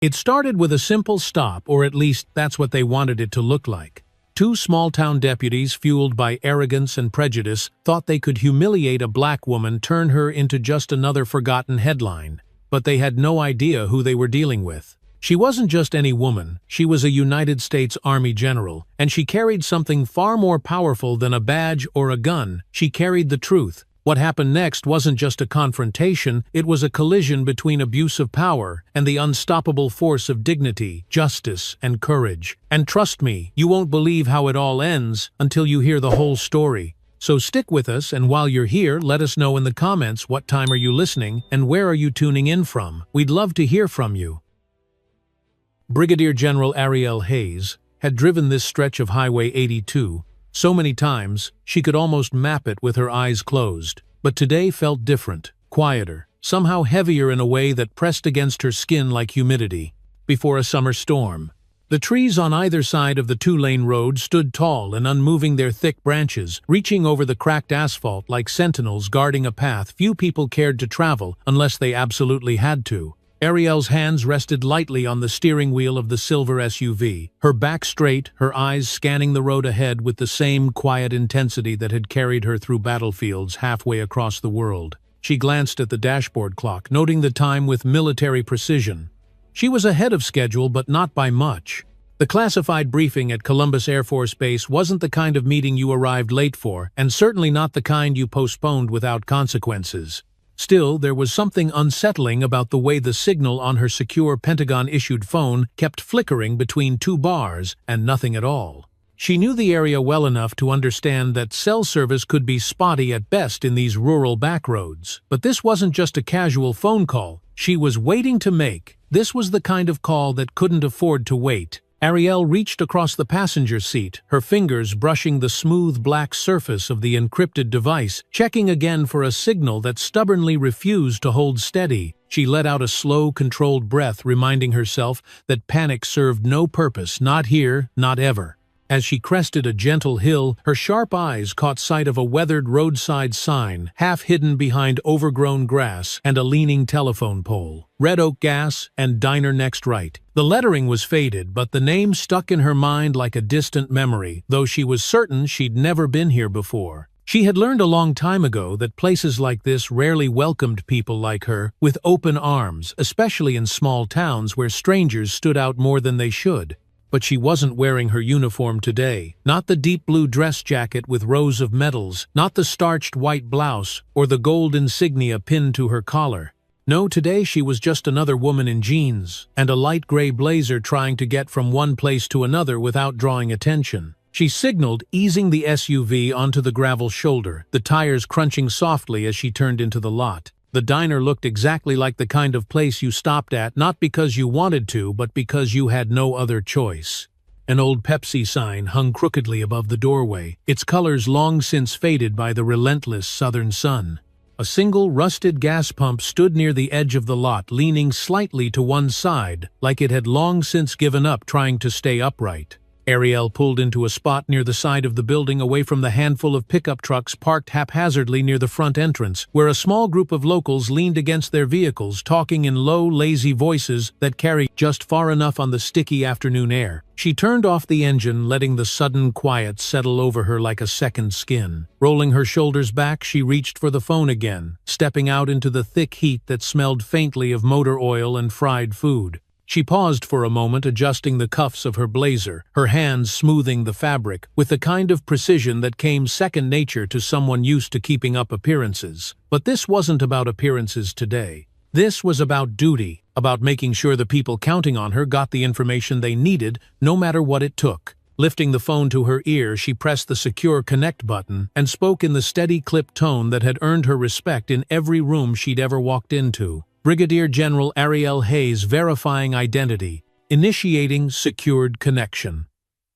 It started with a simple stop, or at least that's what they wanted it to look like. Two small-town deputies, fueled by arrogance and prejudice, thought they could humiliate a black woman, turn her into just another forgotten headline. But they had no idea who they were dealing with. She wasn't just any woman, she was a United States Army general, and she carried something far more powerful than a badge or a gun. She carried the truth. What happened next wasn't just a confrontation, it was a collision between abuse of power and the unstoppable force of dignity, justice, and courage. And trust me, you won't believe how it all ends until you hear the whole story. So stick with us, and while you're here, let us know in the comments what time are you listening and where are you tuning in from. We'd love to hear from you. Brigadier General Ariel Hayes had driven this stretch of Highway 82 so many times, she could almost map it with her eyes closed. But today felt different, quieter, somehow heavier in a way that pressed against her skin like humidity. Before a summer storm. The trees on either side of the two-lane road stood tall and unmoving, their thick branches reaching over the cracked asphalt like sentinels guarding a path few people cared to travel unless they absolutely had to. Ariel's hands rested lightly on the steering wheel of the silver SUV, her back straight, her eyes scanning the road ahead with the same quiet intensity that had carried her through battlefields halfway across the world. She glanced at the dashboard clock, noting the time with military precision. She was ahead of schedule, but not by much. The classified briefing at Columbus Air Force Base wasn't the kind of meeting you arrived late for, and certainly not the kind you postponed without consequences. Still, there was something unsettling about the way the signal on her secure Pentagon-issued phone kept flickering between two bars and nothing at all. She knew the area well enough to understand that cell service could be spotty at best in these rural backroads. But this wasn't just a casual phone call she was waiting to make. This was the kind of call that couldn't afford to wait. Ariel reached across the passenger seat, her fingers brushing the smooth black surface of the encrypted device, checking again for a signal that stubbornly refused to hold steady. She let out a slow, controlled breath, reminding herself that panic served no purpose, not here, not ever. As she crested a gentle hill, her sharp eyes caught sight of a weathered roadside sign, half hidden behind overgrown grass and a leaning telephone pole. Red Oak Gas and Diner Next Right. The lettering was faded, but the name stuck in her mind like a distant memory, though she was certain she'd never been here before. She had learned a long time ago that places like this rarely welcomed people like her with open arms, especially in small towns where strangers stood out more than they should. But she wasn't wearing her uniform today. Not the deep blue dress jacket with rows of medals, not the starched white blouse, or the gold insignia pinned to her collar. No, today she was just another woman in jeans and a light gray blazer trying to get from one place to another without drawing attention. She signaled, easing the SUV onto the gravel shoulder, the tires crunching softly as she turned into the lot. The diner looked exactly like the kind of place you stopped at not because you wanted to, but because you had no other choice. An old Pepsi sign hung crookedly above the doorway, its colors long since faded by the relentless southern sun. A single rusted gas pump stood near the edge of the lot, leaning slightly to one side, like it had long since given up trying to stay upright. Ariel pulled into a spot near the side of the building, away from the handful of pickup trucks parked haphazardly near the front entrance, where a small group of locals leaned against their vehicles, talking in low, lazy voices that carried just far enough on the sticky afternoon air. She turned off the engine, letting the sudden quiet settle over her like a second skin. Rolling her shoulders back, she reached for the phone again, stepping out into the thick heat that smelled faintly of motor oil and fried food. She paused for a moment, adjusting the cuffs of her blazer, her hands smoothing the fabric, with the kind of precision that came second nature to someone used to keeping up appearances. But this wasn't about appearances today. This was about duty, about making sure the people counting on her got the information they needed, no matter what it took. Lifting the phone to her ear, she pressed the secure connect button and spoke in the steady, clipped tone that had earned her respect in every room she'd ever walked into. Brigadier General Ariel Hayes, verifying identity, initiating secured connection.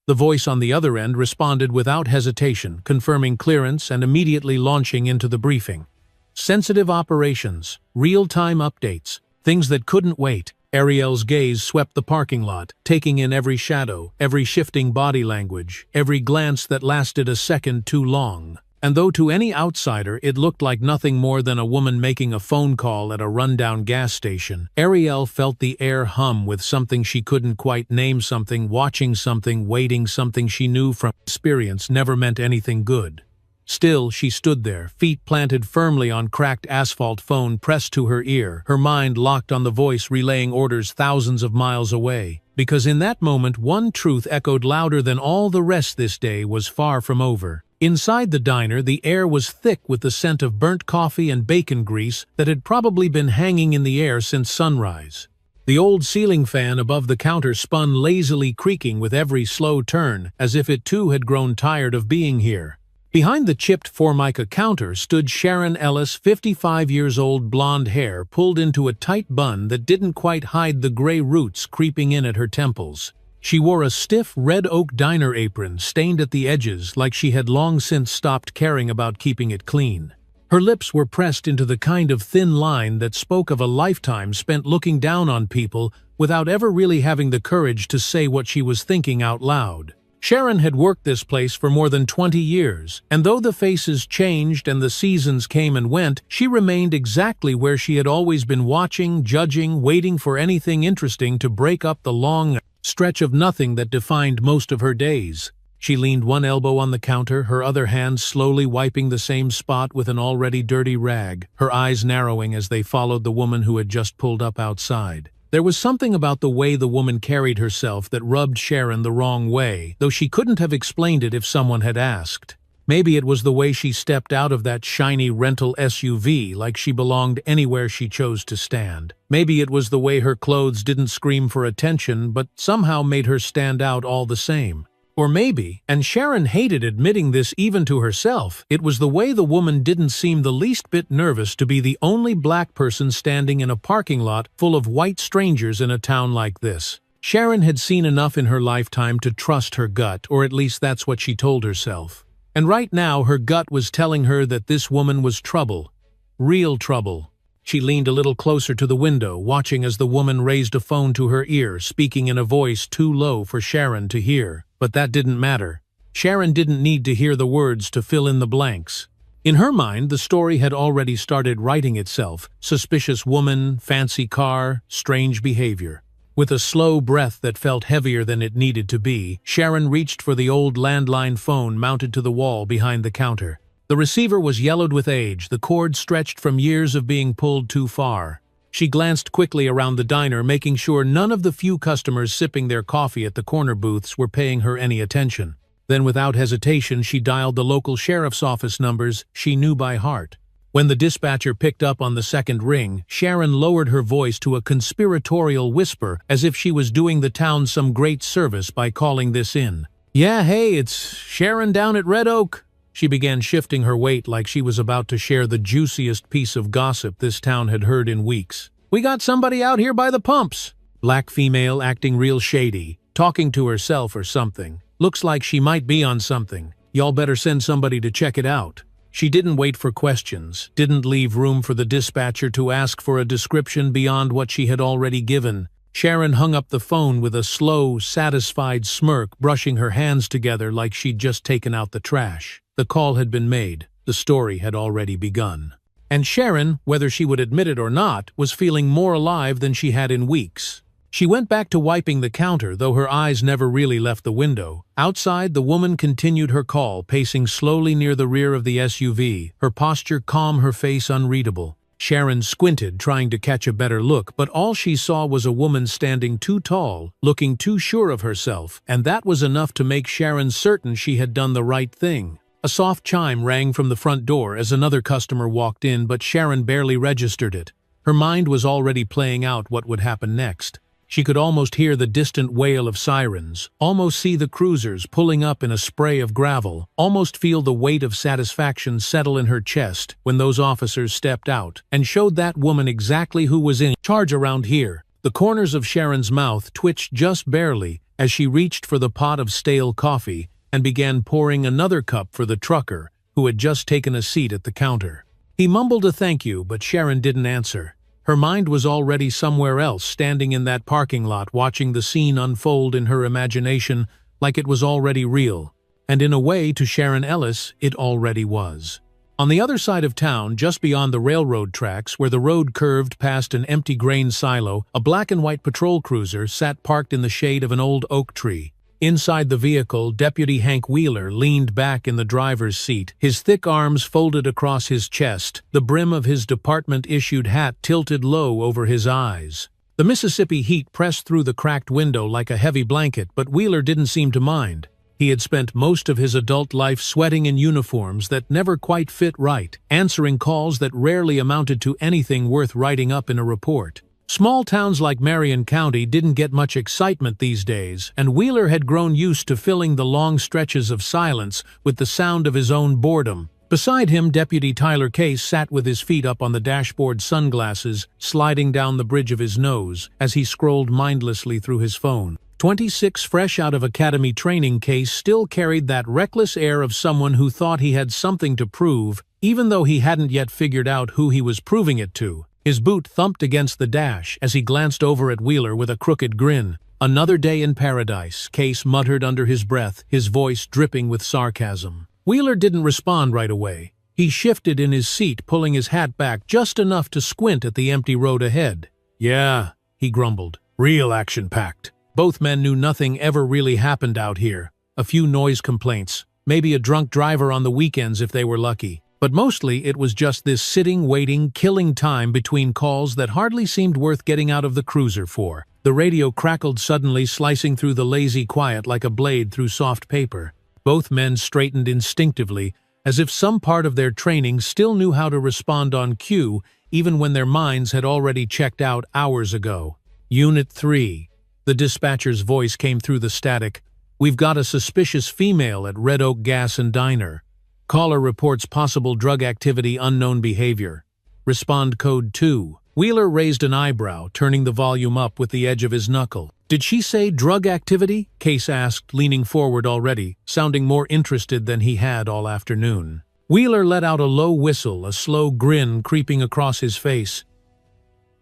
The voice on the other end responded without hesitation, confirming clearance and immediately launching into the briefing. Sensitive operations, real-time updates, things that couldn't wait. Ariel's gaze swept the parking lot, taking in every shadow, every shifting body language, every glance that lasted a second too long. And though to any outsider it looked like nothing more than a woman making a phone call at a rundown gas station, Ariel felt the air hum with something she couldn't quite name, something watching, something waiting, something she knew from experience never meant anything good. Still, she stood there, feet planted firmly on cracked asphalt, phone pressed to her ear, her mind locked on the voice relaying orders thousands of miles away. Because in that moment one truth echoed louder than all the rest: this day was far from over. Inside the diner, the air was thick with the scent of burnt coffee and bacon grease that had probably been hanging in the air since sunrise. The old ceiling fan above the counter spun lazily, creaking with every slow turn, as if it too had grown tired of being here. Behind the chipped Formica counter stood Sharon Ellis, 55 years old, blonde hair pulled into a tight bun that didn't quite hide the gray roots creeping in at her temples. She wore a stiff red oak diner apron stained at the edges, like she had long since stopped caring about keeping it clean. Her lips were pressed into the kind of thin line that spoke of a lifetime spent looking down on people without ever really having the courage to say what she was thinking out loud. Sharon had worked this place for more than 20 years, and though the faces changed and the seasons came and went, she remained exactly where she had always been, watching, judging, waiting for anything interesting to break up the long stretch of nothing that defined most of her days. She leaned one elbow on the counter, her other hand slowly wiping the same spot with an already dirty rag, her eyes narrowing as they followed the woman who had just pulled up outside. There was something about the way the woman carried herself that rubbed Sharon the wrong way, though she couldn't have explained it if someone had asked. Maybe it was the way she stepped out of that shiny rental SUV like she belonged anywhere she chose to stand. Maybe it was the way her clothes didn't scream for attention but somehow made her stand out all the same. Or maybe, and Sharon hated admitting this even to herself, it was the way the woman didn't seem the least bit nervous to be the only black person standing in a parking lot full of white strangers in a town like this. Sharon had seen enough in her lifetime to trust her gut, or at least that's what she told herself. And right now her gut was telling her that this woman was trouble. Real trouble. She leaned a little closer to the window, watching as the woman raised a phone to her ear, speaking in a voice too low for Sharon to hear. But that didn't matter. Sharon didn't need to hear the words to fill in the blanks. In her mind, the story had already started writing itself. Suspicious woman, fancy car, strange behavior. With a slow breath that felt heavier than it needed to be, Sharon reached for the old landline phone mounted to the wall behind the counter. The receiver was yellowed with age, the cord stretched from years of being pulled too far. She glanced quickly around the diner, making sure none of the few customers sipping their coffee at the corner booths were paying her any attention. Then without hesitation she dialed the local sheriff's office numbers she knew by heart. When the dispatcher picked up on the second ring, Sharon lowered her voice to a conspiratorial whisper, as if she was doing the town some great service by calling this in. "Yeah, hey, it's Sharon down at Red Oak." She began shifting her weight like she was about to share the juiciest piece of gossip this town had heard in weeks. "We got somebody out here by the pumps." Black female, acting real shady, talking to herself or something. "Looks like she might be on something. Y'all better send somebody to check it out." She didn't wait for questions, didn't leave room for the dispatcher to ask for a description beyond what she had already given. Sharon hung up the phone with a slow, satisfied smirk, brushing her hands together like she'd just taken out the trash. The call had been made. The story had already begun. And Sharon, whether she would admit it or not, was feeling more alive than she had in weeks. She went back to wiping the counter, though her eyes never really left the window. Outside, the woman continued her call, pacing slowly near the rear of the SUV, her posture calm, her face unreadable. Sharon squinted, trying to catch a better look, but all she saw was a woman standing too tall, looking too sure of herself, and that was enough to make Sharon certain she had done the right thing. A soft chime rang from the front door as another customer walked in, but Sharon barely registered it. Her mind was already playing out what would happen next. She could almost hear the distant wail of sirens, almost see the cruisers pulling up in a spray of gravel, almost feel the weight of satisfaction settle in her chest when those officers stepped out and showed that woman exactly who was in charge around here. The corners of Sharon's mouth twitched just barely as she reached for the pot of stale coffee and began pouring another cup for the trucker, who had just taken a seat at the counter. He mumbled a thank you, but Sharon didn't answer. Her mind was already somewhere else, standing in that parking lot, watching the scene unfold in her imagination like it was already real. And in a way, to Sharon Ellis, it already was. On the other side of town, just beyond the railroad tracks, where the road curved past an empty grain silo, a black and white patrol cruiser sat parked in the shade of an old oak tree. Inside the vehicle, Deputy Hank Wheeler leaned back in the driver's seat, his thick arms folded across his chest, the brim of his department-issued hat tilted low over his eyes. The Mississippi heat pressed through the cracked window like a heavy blanket, but Wheeler didn't seem to mind. He had spent most of his adult life sweating in uniforms that never quite fit right, answering calls that rarely amounted to anything worth writing up in a report. Small towns like Marion County didn't get much excitement these days, and Wheeler had grown used to filling the long stretches of silence with the sound of his own boredom. Beside him, Deputy Tyler Case sat with his feet up on the dashboard, sunglasses sliding down the bridge of his nose as he scrolled mindlessly through his phone. 26, fresh out of academy training, Case still carried that reckless air of someone who thought he had something to prove, even though he hadn't yet figured out who he was proving it to. His boot thumped against the dash as he glanced over at Wheeler with a crooked grin. "Another day in paradise," Case muttered under his breath, his voice dripping with sarcasm. Wheeler didn't respond right away. He shifted in his seat, pulling his hat back just enough to squint at the empty road ahead. "Yeah," he grumbled. "Real action-packed." Both men knew nothing ever really happened out here. A few noise complaints, maybe a drunk driver on the weekends if they were lucky. But mostly it was just this sitting, waiting, killing time between calls that hardly seemed worth getting out of the cruiser for. The radio crackled suddenly, slicing through the lazy quiet like a blade through soft paper. Both men straightened instinctively, as if some part of their training still knew how to respond on cue, even when their minds had already checked out hours ago. "Unit 3. The dispatcher's voice came through the static. "We've got a suspicious female at Red Oak Gas and Diner. Caller reports possible drug activity, unknown behavior. Respond code 2. Wheeler raised an eyebrow, turning the volume up with the edge of his knuckle. "Did she say drug activity?" Case asked, leaning forward already, sounding more interested than he had all afternoon. Wheeler let out a low whistle, a slow grin creeping across his face.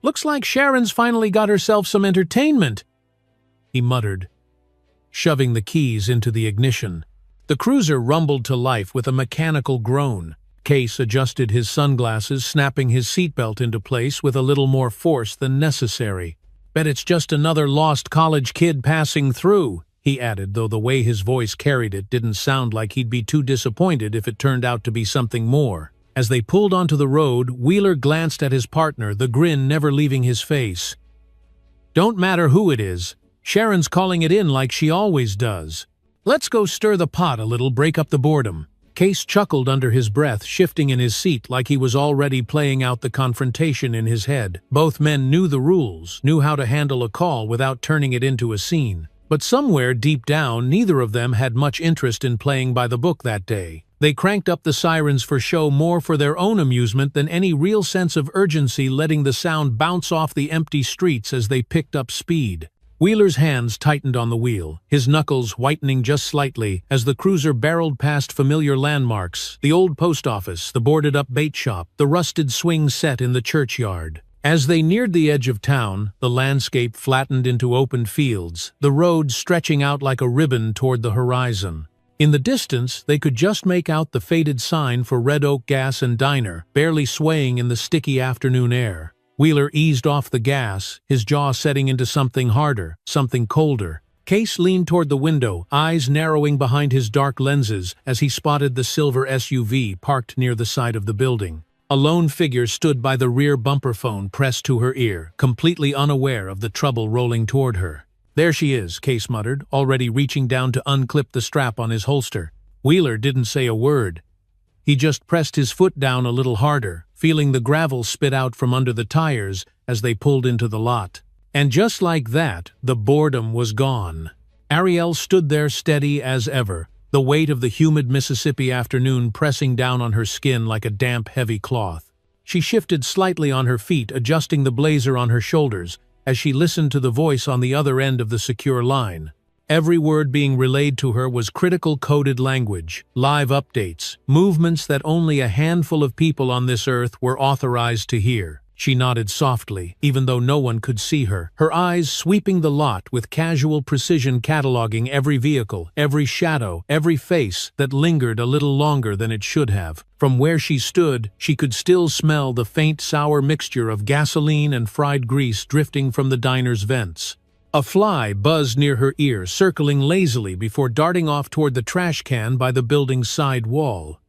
"Looks like Sharon's finally got herself some entertainment," he muttered, shoving the keys into the ignition. The cruiser rumbled to life with a mechanical groan. Case adjusted his sunglasses, snapping his seatbelt into place with a little more force than necessary. "Bet it's just another lost college kid passing through," he added, though the way his voice carried it didn't sound like he'd be too disappointed if it turned out to be something more. As they pulled onto the road, Wheeler glanced at his partner, the grin never leaving his face. "Don't matter who it is. Sharon's calling it in like she always does. Let's go stir the pot a little, break up the boredom." Case chuckled under his breath, shifting in his seat like he was already playing out the confrontation in his head. Both men knew the rules, knew how to handle a call without turning it into a scene. But somewhere deep down, neither of them had much interest in playing by the book that day. They cranked up the sirens for show, more for their own amusement than any real sense of urgency, letting the sound bounce off the empty streets as they picked up speed. Wheeler's hands tightened on the wheel, his knuckles whitening just slightly as the cruiser barreled past familiar landmarks, the old post office, the boarded-up bait shop, the rusted swing set in the churchyard. As they neared the edge of town, the landscape flattened into open fields, the road stretching out like a ribbon toward the horizon. In the distance, they could just make out the faded sign for Red Oak Gas and Diner, barely swaying in the sticky afternoon air. Wheeler eased off the gas, his jaw setting into something harder, something colder. Case leaned toward the window, eyes narrowing behind his dark lenses as he spotted the silver SUV parked near the side of the building. A lone figure stood by the rear bumper phone pressed to her ear, completely unaware of the trouble rolling toward her. "There she is," Case muttered, already reaching down to unclip the strap on his holster. Wheeler didn't say a word. He just pressed his foot down a little harder, feeling the gravel spit out from under the tires as they pulled into the lot. And just like that, the boredom was gone. Ariel stood there steady as ever, the weight of the humid Mississippi afternoon pressing down on her skin like a damp, heavy cloth. She shifted slightly on her feet, adjusting the blazer on her shoulders, as she listened to the voice on the other end of the secure line. Every word being relayed to her was critical coded language, live updates, movements that only a handful of people on this earth were authorized to hear. She nodded softly, even though no one could see her, her eyes sweeping the lot with casual precision, cataloging every vehicle, every shadow, every face that lingered a little longer than it should have. From where she stood, she could still smell the faint sour mixture of gasoline and fried grease drifting from the diner's vents. A fly buzzed near her ear, circling lazily before darting off toward the trash can by the building's side wall.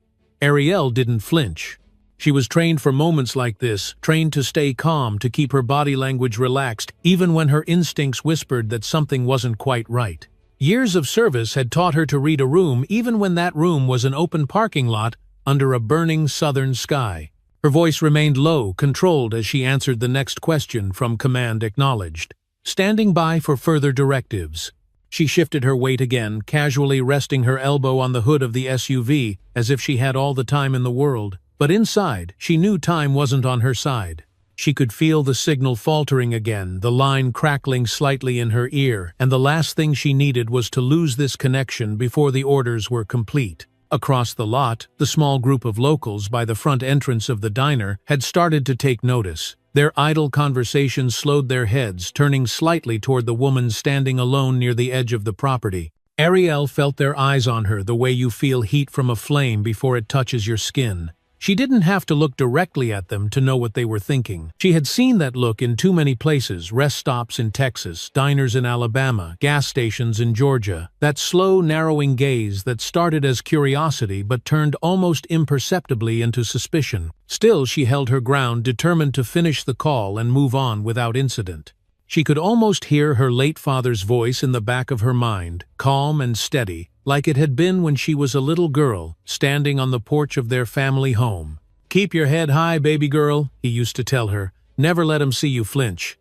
Ariel didn't flinch. She was trained for moments like this, trained to stay calm, to keep her body language relaxed, even when her instincts whispered that something wasn't quite right. Years of service had taught her to read a room, even when that room was an open parking lot under a burning southern sky. Her voice remained low, controlled as she answered the next question from command acknowledged. Standing by for further directives. She shifted her weight again, casually resting her elbow on the hood of the SUV, as if she had all the time in the world. But inside, she knew time wasn't on her side. She could feel the signal faltering again, the line crackling slightly in her ear, and the last thing she needed was to lose this connection before the orders were complete. Across the lot, the small group of locals by the front entrance of the diner had started to take notice. Their idle conversations slowed their heads, turning slightly toward the woman standing alone near the edge of the property. Ariel felt their eyes on her the way you feel heat from a flame before it touches your skin. She didn't have to look directly at them to know what they were thinking. She had seen that look in too many places: rest stops in Texas, diners in Alabama, gas stations in Georgia. That slow, narrowing gaze that started as curiosity but turned almost imperceptibly into suspicion. Still, she held her ground, determined to finish the call and move on without incident. She could almost hear her late father's voice in the back of her mind, calm and steady, like it had been when she was a little girl, standing on the porch of their family home. "Keep your head high, baby girl," he used to tell her. "Never let 'em see you flinch."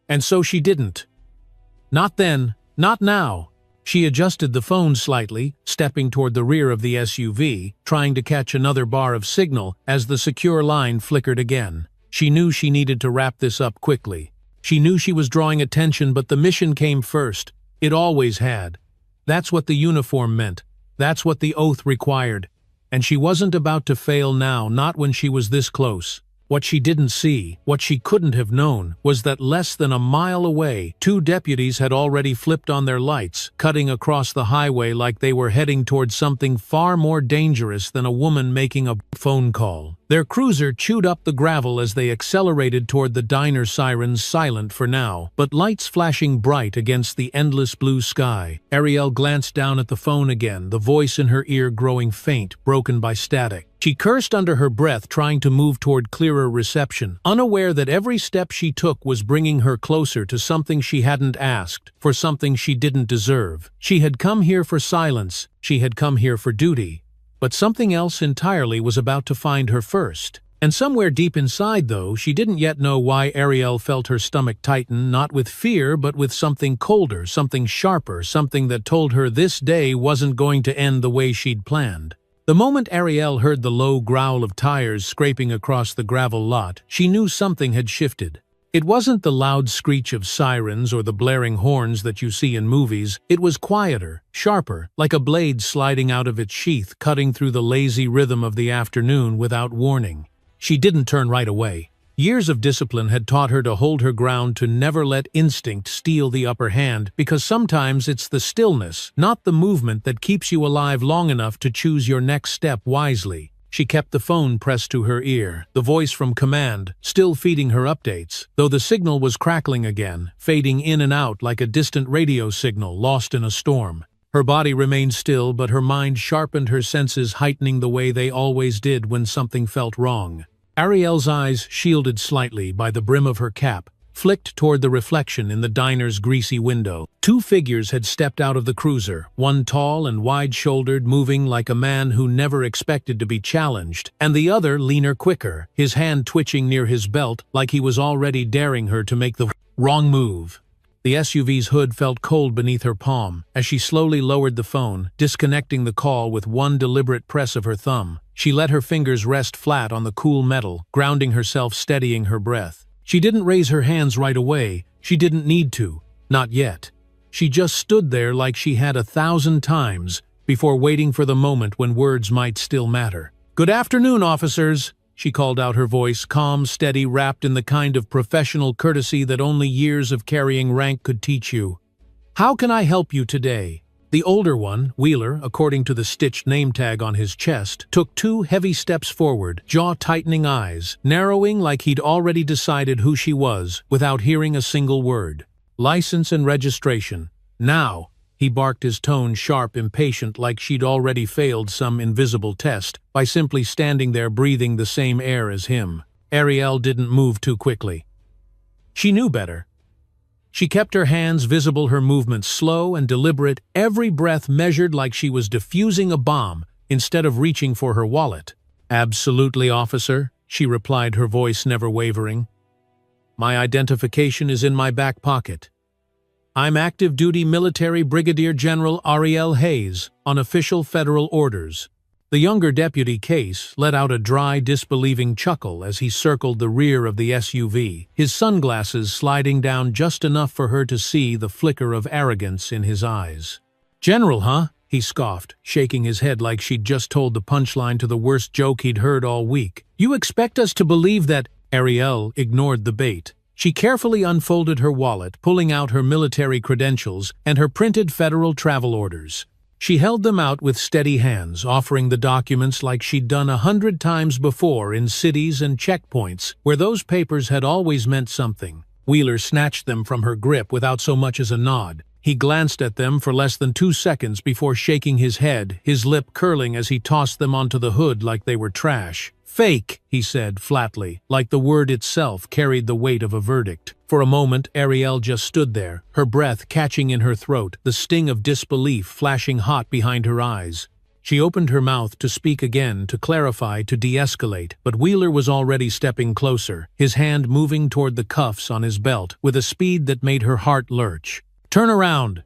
And so she didn't. Not then, not now. She adjusted the phone slightly, stepping toward the rear of the SUV, trying to catch another bar of signal as the secure line flickered again. She knew she needed to wrap this up quickly. She knew she was drawing attention, but the mission came first. It always had. That's what the uniform meant. That's what the oath required. And she wasn't about to fail now, not when she was this close. What she didn't see, what she couldn't have known, was that less than a mile away, 2 deputies had already flipped on their lights, cutting across the highway like they were heading towards something far more dangerous than a woman making a phone call. Their cruiser chewed up the gravel as they accelerated toward the diner, sirens silent for now, but lights flashing bright against the endless blue sky. Ariel glanced down at the phone again, the voice in her ear growing faint, broken by static. She cursed under her breath, trying to move toward clearer reception, unaware that every step she took was bringing her closer to something she hadn't asked, for something she didn't deserve. She had come here for silence, she had come here for duty. But something else entirely was about to find her first. And somewhere deep inside, though, she didn't yet know why, Ariel felt her stomach tighten, not with fear but with something colder, something sharper, something that told her this day wasn't going to end the way she'd planned. The moment Ariel heard the low growl of tires scraping across the gravel lot, she knew something had shifted. It wasn't the loud screech of sirens or the blaring horns that you see in movies. It was quieter, sharper, like a blade sliding out of its sheath, cutting through the lazy rhythm of the afternoon without warning. She didn't turn right away. Years of discipline had taught her to hold her ground, to never let instinct steal the upper hand, because sometimes it's the stillness, not the movement, that keeps you alive long enough to choose your next step wisely. She kept the phone pressed to her ear, the voice from command still feeding her updates, though the signal was crackling again, fading in and out like a distant radio signal lost in a storm. Her body remained still, but her mind sharpened, her senses heightening the way they always did when something felt wrong. Ariel's eyes, shielded slightly by the brim of her cap, flicked toward the reflection in the diner's greasy window. 2 figures had stepped out of the cruiser, one tall and wide-shouldered, moving like a man who never expected to be challenged, and the other leaner, quicker, his hand twitching near his belt like he was already daring her to make the wrong move. The SUV's hood felt cold beneath her palm as she slowly lowered the phone, disconnecting the call with one deliberate press of her thumb. She let her fingers rest flat on the cool metal, grounding herself, steadying her breath. She didn't raise her hands right away. She didn't need to. Not yet. She just stood there like she had 1,000 times before, waiting for the moment when words might still matter. "Good afternoon, officers," she called out, her voice calm, steady, wrapped in the kind of professional courtesy that only years of carrying rank could teach you. "How can I help you today?" The older one, Wheeler, according to the stitched name tag on his chest, took 2 heavy steps forward, jaw-tightening eyes, narrowing like he'd already decided who she was, without hearing a single word. "License and registration. Now!" He barked, his tone sharp, impatient, like she'd already failed some invisible test, by simply standing there breathing the same air as him. Ariel didn't move too quickly. She knew better. She kept her hands visible, her movements slow and deliberate, every breath measured like she was defusing a bomb, instead of reaching for her wallet. "Absolutely, officer," she replied, her voice never wavering. "My identification is in my back pocket. I'm active duty military Brigadier General Ariel Hayes, on official federal orders." The younger deputy, Case, let out a dry, disbelieving chuckle as he circled the rear of the SUV, his sunglasses sliding down just enough for her to see the flicker of arrogance in his eyes. "General, huh?" he scoffed, shaking his head like she'd just told the punchline to the worst joke he'd heard all week. "You expect us to believe that—" Ariel ignored the bait. She carefully unfolded her wallet, pulling out her military credentials and her printed federal travel orders. She held them out with steady hands, offering the documents like she'd done 100 times before in cities and checkpoints, where those papers had always meant something. Wheeler snatched them from her grip without so much as a nod. He glanced at them for less than 2 seconds before shaking his head, his lip curling as he tossed them onto the hood like they were trash. "Fake," he said flatly, like the word itself carried the weight of a verdict. For a moment, Ariel just stood there, her breath catching in her throat, the sting of disbelief flashing hot behind her eyes. She opened her mouth to speak again, to clarify, to de-escalate, but Wheeler was already stepping closer, his hand moving toward the cuffs on his belt with a speed that made her heart lurch. "Turn around!"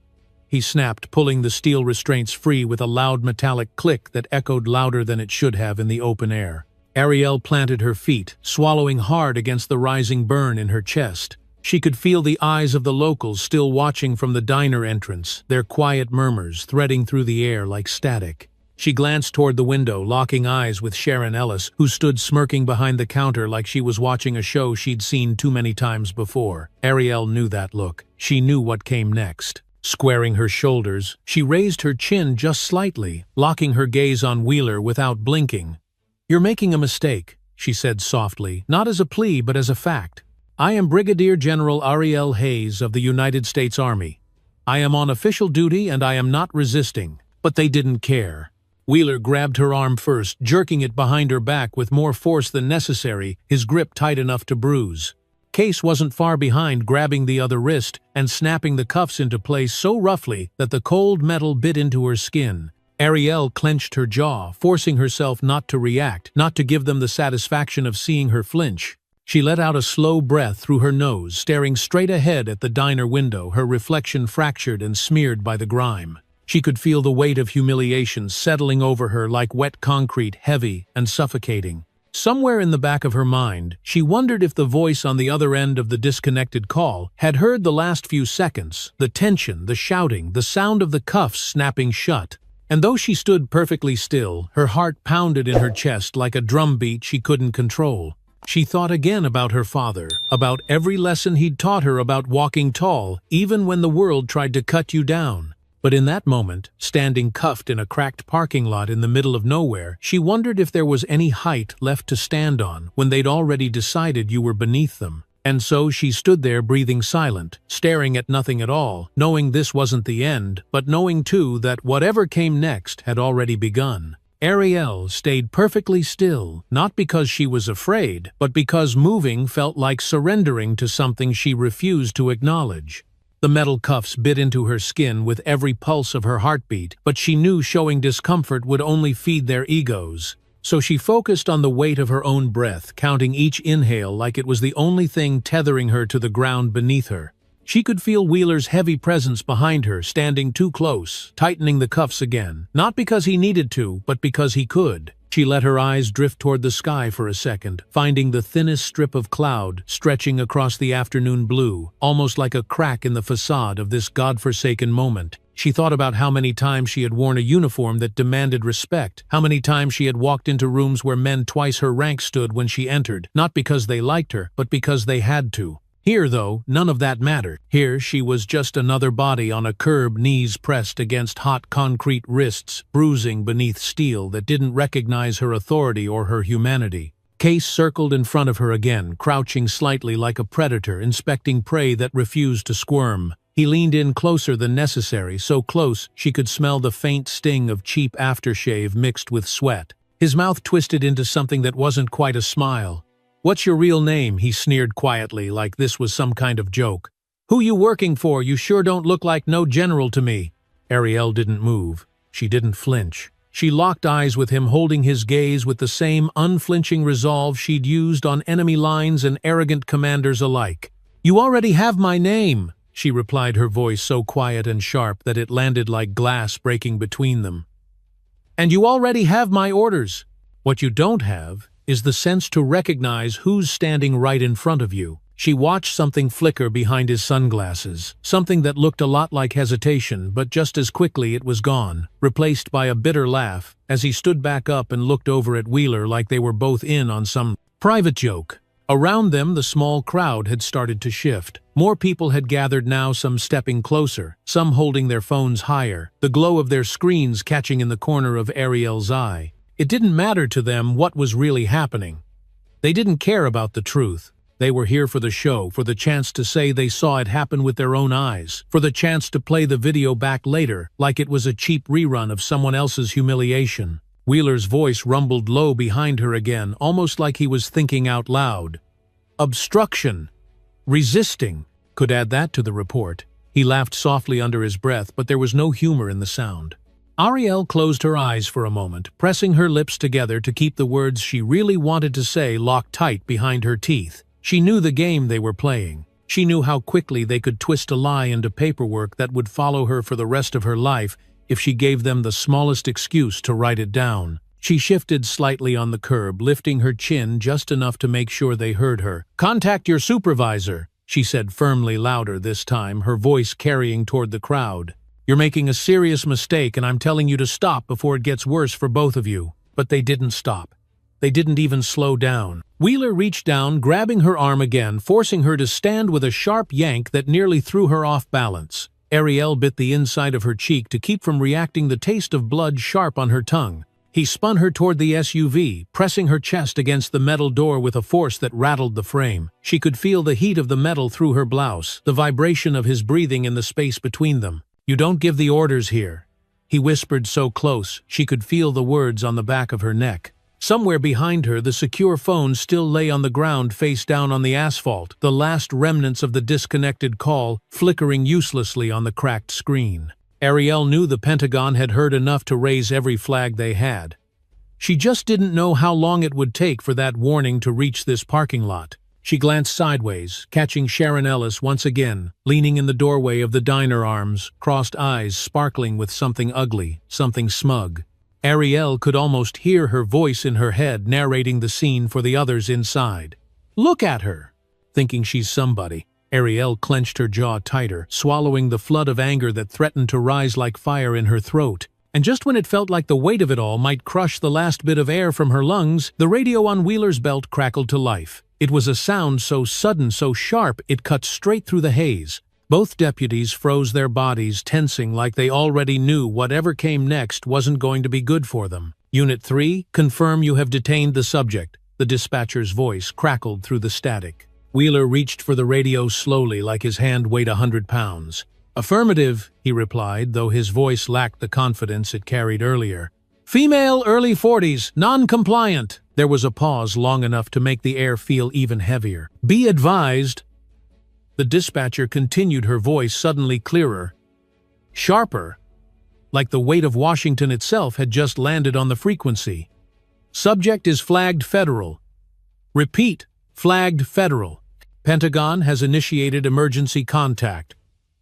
he snapped, pulling the steel restraints free with a loud metallic click that echoed louder than it should have in the open air. Ariel planted her feet, swallowing hard against the rising burn in her chest. She could feel the eyes of the locals still watching from the diner entrance, their quiet murmurs threading through the air like static. She glanced toward the window, locking eyes with Sharon Ellis, who stood smirking behind the counter like she was watching a show she'd seen too many times before. Ariel knew that look. She knew what came next. Squaring her shoulders, she raised her chin just slightly, locking her gaze on Wheeler without blinking. "You're making a mistake," she said softly, not as a plea but as a fact. "I am Brigadier General Ariel Hayes of the United States Army. I am on official duty and I am not resisting." But they didn't care. Wheeler grabbed her arm first, jerking it behind her back with more force than necessary, his grip tight enough to bruise. Case wasn't far behind, grabbing the other wrist and snapping the cuffs into place so roughly that the cold metal bit into her skin. Ariel clenched her jaw, forcing herself not to react, not to give them the satisfaction of seeing her flinch. She let out a slow breath through her nose, staring straight ahead at the diner window, her reflection fractured and smeared by the grime. She could feel the weight of humiliation settling over her like wet concrete, heavy and suffocating. Somewhere in the back of her mind, she wondered if the voice on the other end of the disconnected call had heard the last few seconds, the tension, the shouting, the sound of the cuffs snapping shut. And though she stood perfectly still, her heart pounded in her chest like a drumbeat she couldn't control. She thought again about her father, about every lesson he'd taught her about walking tall, even when the world tried to cut you down. But in that moment, standing cuffed in a cracked parking lot in the middle of nowhere, she wondered if there was any height left to stand on when they'd already decided you were beneath them. And so she stood there breathing silent, staring at nothing at all, knowing this wasn't the end, but knowing too that whatever came next had already begun. Ariel stayed perfectly still, not because she was afraid, but because moving felt like surrendering to something she refused to acknowledge. The metal cuffs bit into her skin with every pulse of her heartbeat, but she knew showing discomfort would only feed their egos. So she focused on the weight of her own breath, counting each inhale like it was the only thing tethering her to the ground beneath her. She could feel Wheeler's heavy presence behind her, standing too close, tightening the cuffs again, not because he needed to, but because he could. She let her eyes drift toward the sky for a second, finding the thinnest strip of cloud stretching across the afternoon blue, almost like a crack in the facade of this godforsaken moment. She thought about how many times she had worn a uniform that demanded respect, how many times she had walked into rooms where men twice her rank stood when she entered, not because they liked her, but because they had to. Here, though, none of that mattered. Here, she was just another body on a curb, knees pressed against hot concrete wrists, bruising beneath steel that didn't recognize her authority or her humanity. Case circled in front of her again, crouching slightly like a predator, inspecting prey that refused to squirm. He leaned in closer than necessary, so close she could smell the faint sting of cheap aftershave mixed with sweat. His mouth twisted into something that wasn't quite a smile. "What's your real name?" he sneered quietly, like this was some kind of joke. "Who you working for? You sure don't look like no general to me." Ariel didn't move. She didn't flinch. She locked eyes with him, holding his gaze with the same unflinching resolve she'd used on enemy lines and arrogant commanders alike. "You already have my name," she replied, her voice so quiet and sharp that it landed like glass breaking between them. "And you already have my orders. What you don't have is the sense to recognize who's standing right in front of you." She watched something flicker behind his sunglasses, something that looked a lot like hesitation, but just as quickly it was gone, replaced by a bitter laugh, as he stood back up and looked over at Wheeler like they were both in on some private joke. Around them, the small crowd had started to shift. More people had gathered now, some stepping closer, some holding their phones higher, the glow of their screens catching in the corner of Ariel's eye. It didn't matter to them what was really happening. They didn't care about the truth. They were here for the show, for the chance to say they saw it happen with their own eyes, for the chance to play the video back later like it was a cheap rerun of someone else's humiliation. Wheeler's voice rumbled low behind her again, almost like he was thinking out loud. "Obstruction. Resisting." Could add that to the report. He laughed softly under his breath, but there was no humor in the sound. Ariel closed her eyes for a moment, pressing her lips together to keep the words she really wanted to say locked tight behind her teeth. She knew the game they were playing. She knew how quickly they could twist a lie into paperwork that would follow her for the rest of her life if she gave them the smallest excuse to write it down. She shifted slightly on the curb, lifting her chin just enough to make sure they heard her. "Contact your supervisor," she said firmly, louder this time, her voice carrying toward the crowd. "You're making a serious mistake, and I'm telling you to stop before it gets worse for both of you." But they didn't stop. They didn't even slow down. Wheeler reached down, grabbing her arm again, forcing her to stand with a sharp yank that nearly threw her off balance. Ariel bit the inside of her cheek to keep from reacting, the taste of blood sharp on her tongue. He spun her toward the SUV, pressing her chest against the metal door with a force that rattled the frame. She could feel the heat of the metal through her blouse, the vibration of his breathing in the space between them. "You don't give the orders here," he whispered so close she could feel the words on the back of her neck. Somewhere behind her, the secure phone still lay on the ground face down on the asphalt, the last remnants of the disconnected call flickering uselessly on the cracked screen. Ariel knew the Pentagon had heard enough to raise every flag they had. She just didn't know how long it would take for that warning to reach this parking lot. She glanced sideways, catching Sharon Ellis once again, leaning in the doorway of the diner, arms, crossed eyes sparkling with something ugly, something smug. Ariel could almost hear her voice in her head narrating the scene for the others inside. "Look at her!" Thinking she's somebody. Ariel clenched her jaw tighter, swallowing the flood of anger that threatened to rise like fire in her throat. And just when it felt like the weight of it all might crush the last bit of air from her lungs, the radio on Wheeler's belt crackled to life. It was a sound so sudden, so sharp, it cut straight through the haze. Both deputies froze their bodies, tensing like they already knew whatever came next wasn't going to be good for them. "Unit 3, confirm you have detained the subject," the dispatcher's voice crackled through the static. Wheeler reached for the radio slowly, like his hand weighed 100 pounds. "Affirmative," he replied, though his voice lacked the confidence it carried earlier. "Female, early 40s, non-compliant." There was a pause long enough to make the air feel even heavier. "Be advised." The dispatcher continued, her voice suddenly clearer, sharper, like the weight of Washington itself had just landed on the frequency. "Subject is flagged federal. Repeat, flagged federal. Pentagon has initiated emergency contact.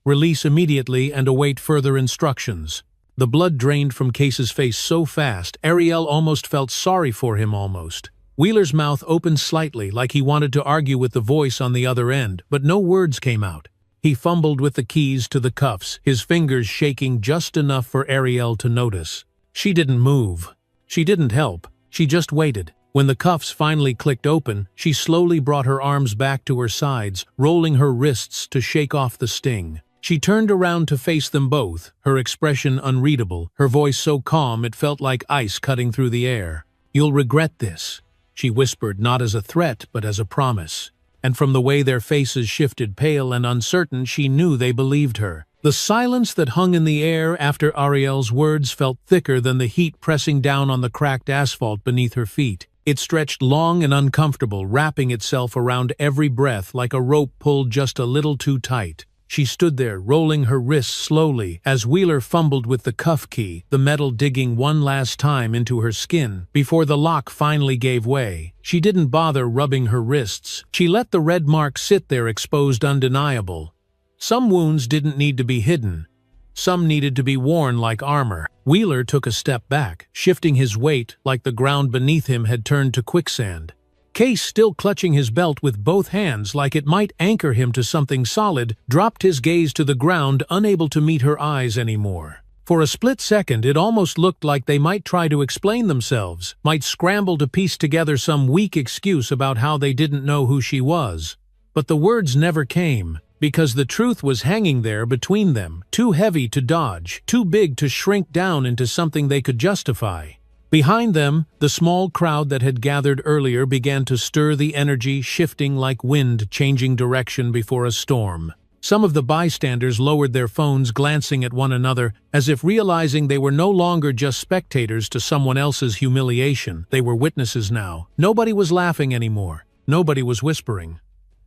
Release immediately and await further instructions." The blood drained from Case's face so fast, Ariel almost felt sorry for him almost. Wheeler's mouth opened slightly, like he wanted to argue with the voice on the other end, but no words came out. He fumbled with the keys to the cuffs, his fingers shaking just enough for Ariel to notice. She didn't move. She didn't help. She just waited. When the cuffs finally clicked open, she slowly brought her arms back to her sides, rolling her wrists to shake off the sting. She turned around to face them both, her expression unreadable, her voice so calm it felt like ice cutting through the air. "You'll regret this," she whispered, not as a threat but as a promise. And from the way their faces shifted pale and uncertain, she knew they believed her. The silence that hung in the air after Ariel's words felt thicker than the heat pressing down on the cracked asphalt beneath her feet. It stretched long and uncomfortable, wrapping itself around every breath like a rope pulled just a little too tight. She stood there, rolling her wrists slowly, as Wheeler fumbled with the cuff key, the metal digging one last time into her skin, before the lock finally gave way. She didn't bother rubbing her wrists. She let the red mark sit there exposed, undeniable. Some wounds didn't need to be hidden. Some needed to be worn like armor. Wheeler took a step back, shifting his weight like the ground beneath him had turned to quicksand. Case, still clutching his belt with both hands like it might anchor him to something solid, dropped his gaze to the ground, unable to meet her eyes anymore. For a split second, it almost looked like they might try to explain themselves, might scramble to piece together some weak excuse about how they didn't know who she was. But the words never came, because the truth was hanging there between them, too heavy to dodge, too big to shrink down into something they could justify. Behind them, the small crowd that had gathered earlier began to stir, the energy shifting like wind changing direction before a storm. Some of the bystanders lowered their phones, glancing at one another, as if realizing they were no longer just spectators to someone else's humiliation. They were witnesses now. Nobody was laughing anymore. Nobody was whispering.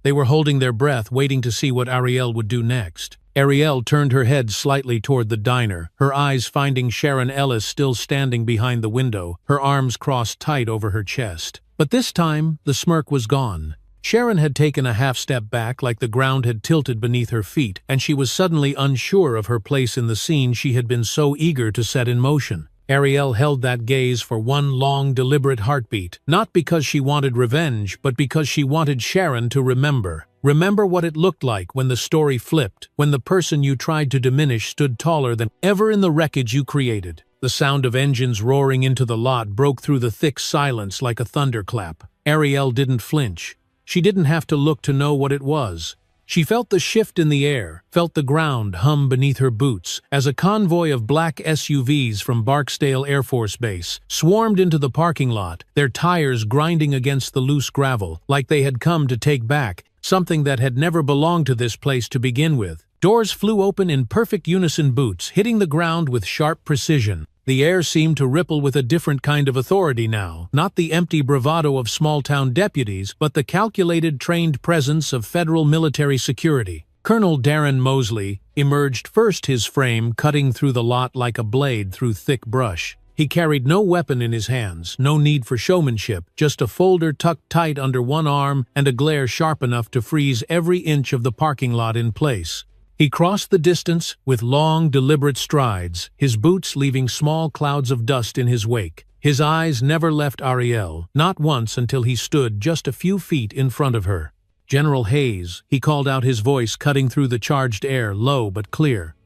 They were holding their breath, waiting to see what Ariel would do next. Ariel turned her head slightly toward the diner, her eyes finding Sharon Ellis still standing behind the window, her arms crossed tight over her chest. But this time, the smirk was gone. Sharon had taken a half-step back, like the ground had tilted beneath her feet, and she was suddenly unsure of her place in the scene she had been so eager to set in motion. Ariel held that gaze for one long, deliberate heartbeat, not because she wanted revenge, but because she wanted Sharon to remember. Remember what it looked like when the story flipped, when the person you tried to diminish stood taller than ever in the wreckage you created. The sound of engines roaring into the lot broke through the thick silence like a thunderclap. Ariel didn't flinch. She didn't have to look to know what it was. She felt the shift in the air, felt the ground hum beneath her boots, as a convoy of black SUVs from Barksdale Air Force Base swarmed into the parking lot, their tires grinding against the loose gravel, like they had come to take back something that had never belonged to this place to begin with. Doors flew open in perfect unison, boots hitting the ground with sharp precision. The air seemed to ripple with a different kind of authority now, not the empty bravado of small-town deputies, but the calculated, trained presence of federal military security. Colonel Darren Mosley emerged first, his frame cutting through the lot like a blade through thick brush. He carried no weapon in his hands, no need for showmanship, just a folder tucked tight under one arm and a glare sharp enough to freeze every inch of the parking lot in place. He crossed the distance with long, deliberate strides, his boots leaving small clouds of dust in his wake. His eyes never left Ariel, not once, until he stood just a few feet in front of her. "General Hayes," he called out, his voice cutting through the charged air, low but clear.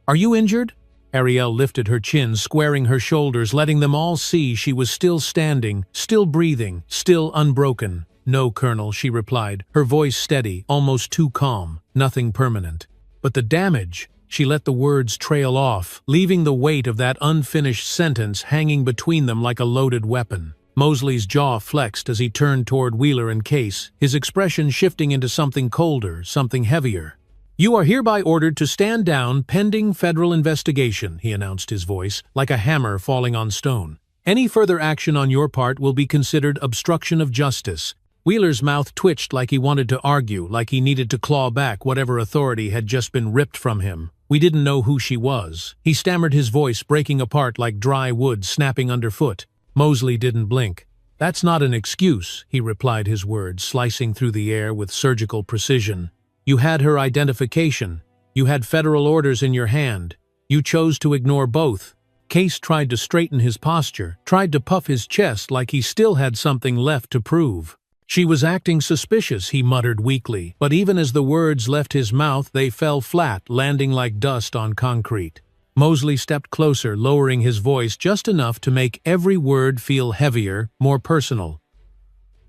"Are you injured?" Ariel lifted her chin, squaring her shoulders, letting them all see she was still standing, still breathing, still unbroken. "No, Colonel," she replied, her voice steady, almost too calm. "Nothing permanent." But the damage, she let the words trail off, leaving the weight of that unfinished sentence hanging between them like a loaded weapon. Mosley's jaw flexed as he turned toward Wheeler and Case, his expression shifting into something colder, something heavier. "You are hereby ordered to stand down pending federal investigation," he announced, his voice like a hammer falling on stone. "Any further action on your part will be considered obstruction of justice." Wheeler's mouth twitched like he wanted to argue, like he needed to claw back whatever authority had just been ripped from him. "We didn't know who she was." He stammered, his voice breaking apart like dry wood snapping underfoot. Mosley didn't blink. "That's not an excuse," he replied, his words slicing through the air with surgical precision. "You had her identification. You had federal orders in your hand. You chose to ignore both." Case tried to straighten his posture, tried to puff his chest like he still had something left to prove. She was acting suspicious, he muttered weakly, but even as the words left his mouth, they fell flat, landing like dust on concrete. Mosley stepped closer, lowering his voice just enough to make every word feel heavier, more personal.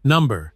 Number.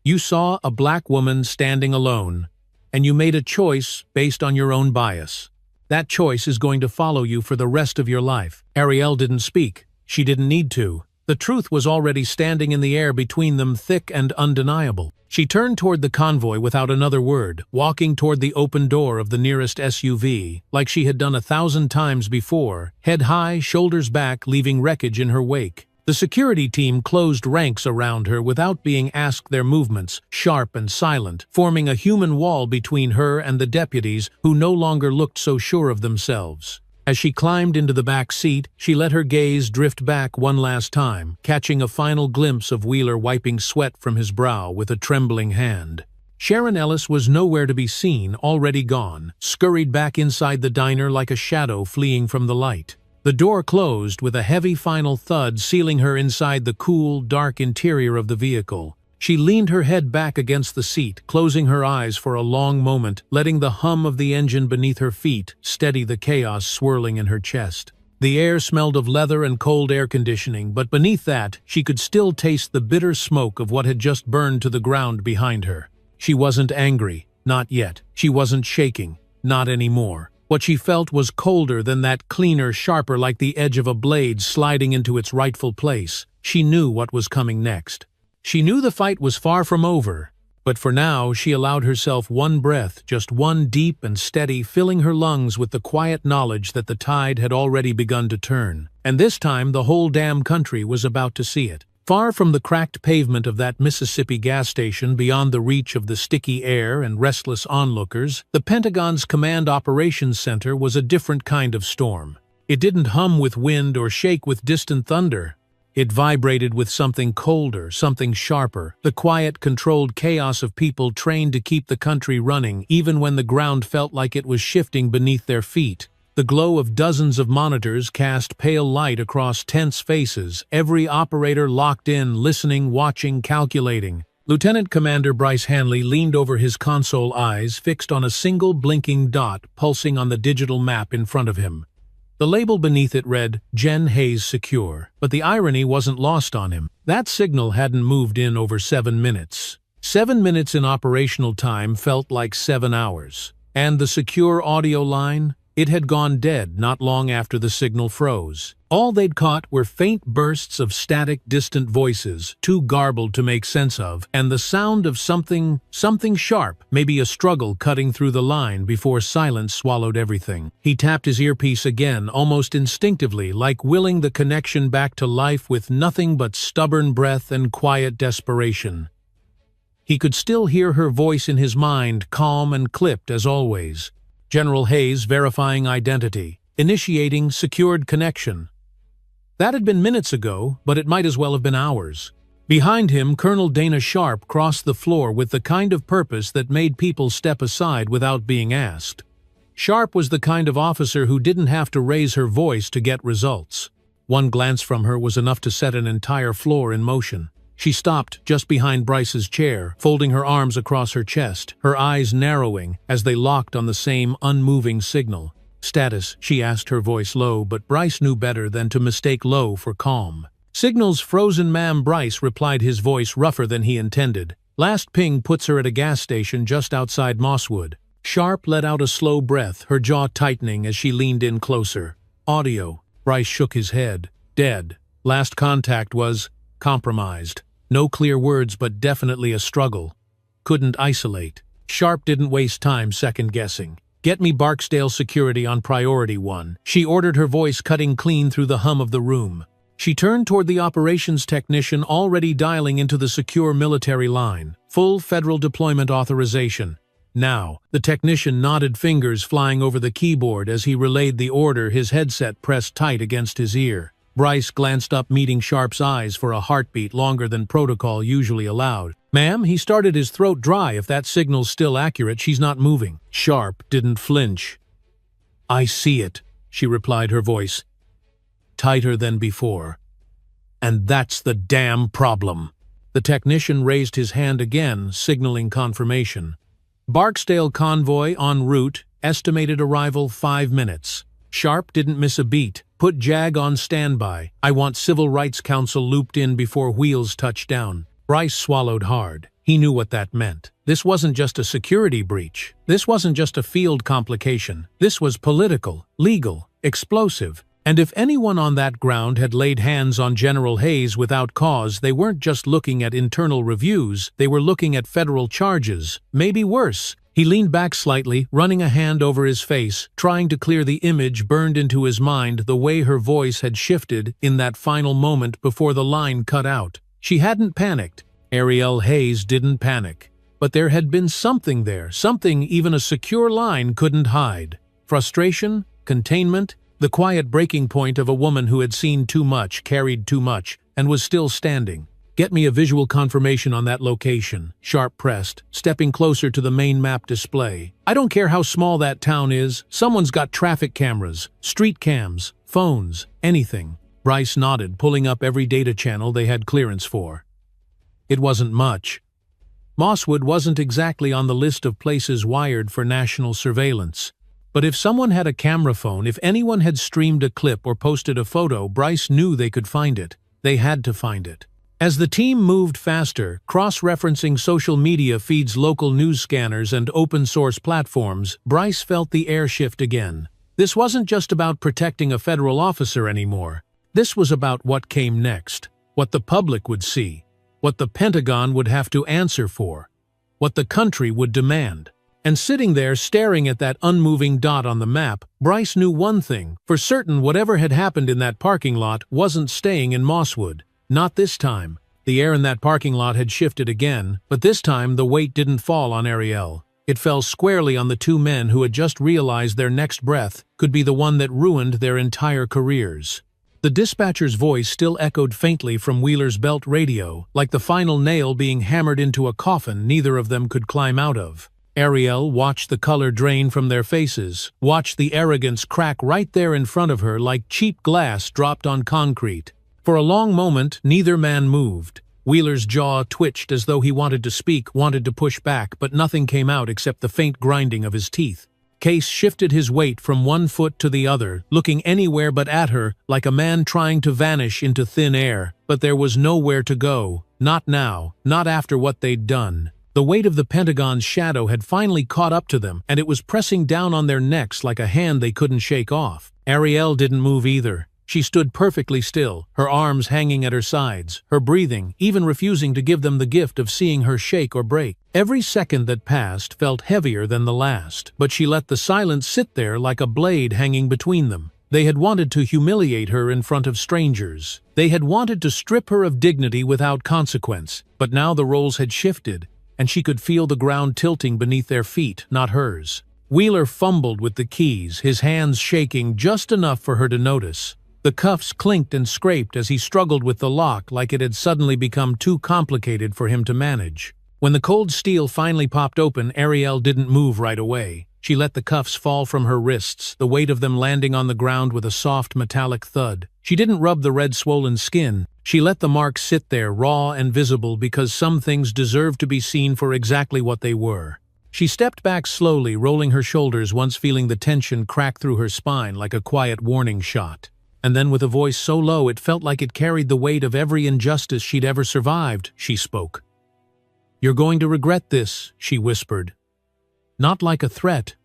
You saw a black woman standing alone, and you made a choice based on your own bias. That choice is going to follow you for the rest of your life. Ariel didn't speak. She didn't need to. The truth was already standing in the air between them, thick and undeniable. She turned toward the convoy without another word, walking toward the open door of the nearest SUV, like she had done 1,000 times before, head high, shoulders back, leaving wreckage in her wake. The security team closed ranks around her without being asked, their movements, sharp and silent, forming a human wall between her and the deputies who no longer looked so sure of themselves. As she climbed into the back seat, she let her gaze drift back one last time, catching a final glimpse of Wheeler wiping sweat from his brow with a trembling hand. Sharon Ellis was nowhere to be seen, already gone, scurried back inside the diner like a shadow fleeing from the light. The door closed with a heavy final thud, sealing her inside the cool, dark interior of the vehicle. She leaned her head back against the seat, closing her eyes for a long moment, letting the hum of the engine beneath her feet steady the chaos swirling in her chest. The air smelled of leather and cold air conditioning, but beneath that, she could still taste the bitter smoke of what had just burned to the ground behind her. She wasn't angry, not yet. She wasn't shaking, not anymore. What she felt was colder than that, cleaner, sharper, like the edge of a blade sliding into its rightful place. She knew what was coming next. She knew the fight was far from over, but for now she allowed herself one breath, just one deep and steady, filling her lungs with the quiet knowledge that the tide had already begun to turn. And this time the whole damn country was about to see it. Far from the cracked pavement of that Mississippi gas station, beyond the reach of the sticky air and restless onlookers, the Pentagon's Command Operations Center was a different kind of storm. It didn't hum with wind or shake with distant thunder. It vibrated with something colder, something sharper, the quiet, controlled chaos of people trained to keep the country running even when the ground felt like it was shifting beneath their feet. The glow of dozens of monitors cast pale light across tense faces, every operator locked in, listening, watching, calculating. Lieutenant Commander Bryce Hanley leaned over his console, eyes fixed on a single blinking dot pulsing on the digital map in front of him. The label beneath it read, Jen Hayes Secure, but the irony wasn't lost on him. That signal hadn't moved in over 7 minutes. 7 minutes in operational time felt like 7 hours. And the secure audio line? It had gone dead not long after the signal froze. All they'd caught were faint bursts of static, distant voices, too garbled to make sense of, and the sound of something sharp, maybe a struggle cutting through the line before silence swallowed everything. He tapped his earpiece again, almost instinctively, like willing the connection back to life with nothing but stubborn breath and quiet desperation. He could still hear her voice in his mind, calm and clipped as always. General Hayes verifying identity, initiating secured connection. That had been minutes ago, but it might as well have been hours. Behind him, Colonel Dana Sharp crossed the floor with the kind of purpose that made people step aside without being asked. Sharp was the kind of officer who didn't have to raise her voice to get results. One glance from her was enough to set an entire floor in motion. She stopped just behind Bryce's chair, folding her arms across her chest, her eyes narrowing as they locked on the same unmoving signal. Status, she asked, her voice low, but Bryce knew better than to mistake low for calm. Signals frozen, ma'am. Bryce replied, his voice rougher than he intended. Last ping puts her at a gas station just outside Mosswood. Sharp let out a slow breath, her jaw tightening as she leaned in closer. Audio. Bryce shook his head. Dead. Last contact was compromised. No clear words, but definitely a struggle. Couldn't isolate. Sharp didn't waste time second-guessing. Get me Barksdale security on priority 1. She ordered, her voice cutting clean through the hum of the room. She turned toward the operations technician already dialing into the secure military line. Full federal deployment authorization. Now. The technician nodded, fingers flying over the keyboard as he relayed the order, his headset pressed tight against his ear. Bryce glanced up, meeting Sharp's eyes for a heartbeat longer than protocol usually allowed. Ma'am, he started, his throat dry. If that signal's still accurate, she's not moving. Sharp didn't flinch. I see it, she replied, her voice tighter than before. And that's the damn problem. The technician raised his hand again, signaling confirmation. Barksdale convoy en route, estimated arrival 5 minutes. Sharp didn't miss a beat. Put JAG on standby. I want Civil Rights Council looped in before wheels touch down. Bryce swallowed hard. He knew what that meant. This wasn't just a security breach. This wasn't just a field complication. This was political, legal, explosive. And if anyone on that ground had laid hands on General Hayes without cause, they weren't just looking at internal reviews, they were looking at federal charges. Maybe worse. He leaned back slightly, running a hand over his face, trying to clear the image burned into his mind the way her voice had shifted in that final moment before the line cut out. She hadn't panicked. Ariel Hayes didn't panic. But there had been something there, something even a secure line couldn't hide. Frustration, containment, the quiet breaking point of a woman who had seen too much, carried too much, and was still standing. Get me a visual confirmation on that location, Sharp pressed, stepping closer to the main map display. I don't care how small that town is, someone's got traffic cameras, street cams, phones, anything. Bryce nodded, pulling up every data channel they had clearance for. It wasn't much. Mosswood wasn't exactly on the list of places wired for national surveillance. But if someone had a camera phone, if anyone had streamed a clip or posted a photo, Bryce knew they could find it. They had to find it. As the team moved faster, cross-referencing social media feeds, local news scanners, and open-source platforms, Bryce felt the air shift again. This wasn't just about protecting a federal officer anymore. This was about what came next, what the public would see, what the Pentagon would have to answer for, what the country would demand. And sitting there staring at that unmoving dot on the map, Bryce knew one thing. For certain, whatever had happened in that parking lot wasn't staying in Mosswood. Not this time. The air in that parking lot had shifted again, but this time the weight didn't fall on Ariel. It fell squarely on the two men who had just realized their next breath could be the one that ruined their entire careers. The dispatcher's voice still echoed faintly from Wheeler's belt radio, like the final nail being hammered into a coffin neither of them could climb out of. Ariel watched the color drain from their faces, watched the arrogance crack right there in front of her like cheap glass dropped on concrete. For a long moment, neither man moved. Wheeler's jaw twitched as though he wanted to speak, wanted to push back, but nothing came out except the faint grinding of his teeth. Case shifted his weight from one foot to the other, looking anywhere but at her, like a man trying to vanish into thin air. But there was nowhere to go. Not now, not after what they'd done. The weight of the Pentagon's shadow had finally caught up to them, and it was pressing down on their necks like a hand they couldn't shake off. Ariel didn't move either. She stood perfectly still, her arms hanging at her sides, her breathing, even refusing to give them the gift of seeing her shake or break. Every second that passed felt heavier than the last, but she let the silence sit there like a blade hanging between them. They had wanted to humiliate her in front of strangers. They had wanted to strip her of dignity without consequence, but now the roles had shifted, and she could feel the ground tilting beneath their feet, not hers. Wheeler fumbled with the keys, his hands shaking just enough for her to notice. The cuffs clinked and scraped as he struggled with the lock like it had suddenly become too complicated for him to manage. When the cold steel finally popped open, Ariel didn't move right away. She let the cuffs fall from her wrists, the weight of them landing on the ground with a soft metallic thud. She didn't rub the red swollen skin. She let the marks sit there, raw and visible, because some things deserved to be seen for exactly what they were. She stepped back slowly, rolling her shoulders, once feeling the tension crack through her spine like a quiet warning shot. And then, with a voice so low it felt like it carried the weight of every injustice she'd ever survived, she spoke. "You're going to regret this," she whispered. Not like a threat,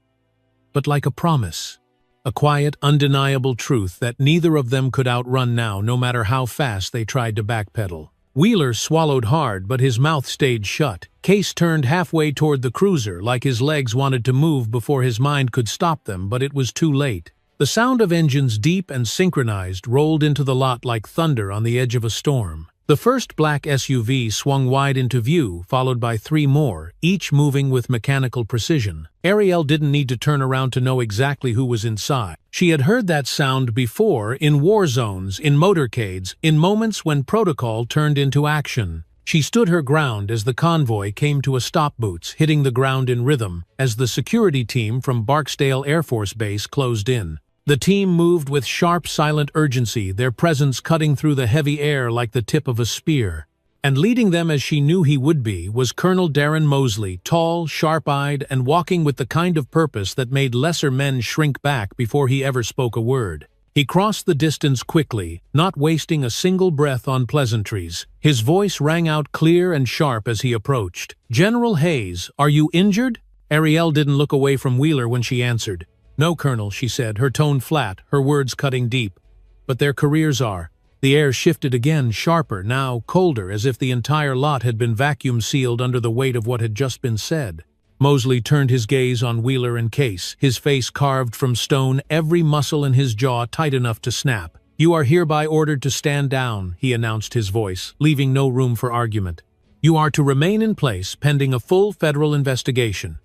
but like a promise. A quiet, undeniable truth that neither of them could outrun now, no matter how fast they tried to backpedal. Wheeler swallowed hard, but his mouth stayed shut. Case turned halfway toward the cruiser, like his legs wanted to move before his mind could stop them, but it was too late. The sound of engines, deep and synchronized, rolled into the lot like thunder on the edge of a storm. The first black SUV swung wide into view, followed by 3 more, each moving with mechanical precision. Ariel didn't need to turn around to know exactly who was inside. She had heard that sound before, in war zones, in motorcades, in moments when protocol turned into action. She stood her ground as the convoy came to a stop, boots hitting the ground in rhythm, as the security team from Barksdale Air Force Base closed in. The team moved with sharp, silent urgency, their presence cutting through the heavy air like the tip of a spear. And leading them as she knew he would be was Colonel Darren Mosley, tall, sharp-eyed, and walking with the kind of purpose that made lesser men shrink back before he ever spoke a word. He crossed the distance quickly, not wasting a single breath on pleasantries. His voice rang out clear and sharp as he approached. "General Hayes, are you injured?" Ariel didn't look away from Wheeler when she answered. "No, Colonel," she said, her tone flat, her words cutting deep. "But their careers are." The air shifted again, sharper, now colder, as if the entire lot had been vacuum-sealed under the weight of what had just been said. Mosley turned his gaze on Wheeler and Case, his face carved from stone, every muscle in his jaw tight enough to snap. "You are hereby ordered to stand down," he announced, his voice, leaving no room for argument. "You are to remain in place pending a full federal investigation.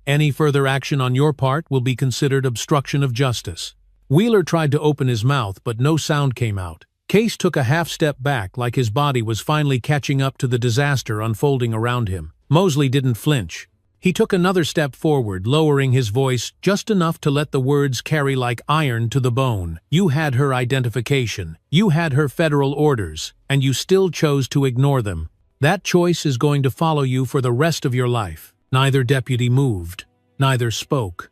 Any further action on your part will be considered obstruction of justice." Wheeler tried to open his mouth, but no sound came out. Case took a half-step back, like his body was finally catching up to the disaster unfolding around him. Mosley didn't flinch. He took another step forward, lowering his voice just enough to let the words carry like iron to the bone. "You had her identification. You had her federal orders, and you still chose to ignore them. That choice is going to follow you for the rest of your life." Neither deputy moved. Neither spoke.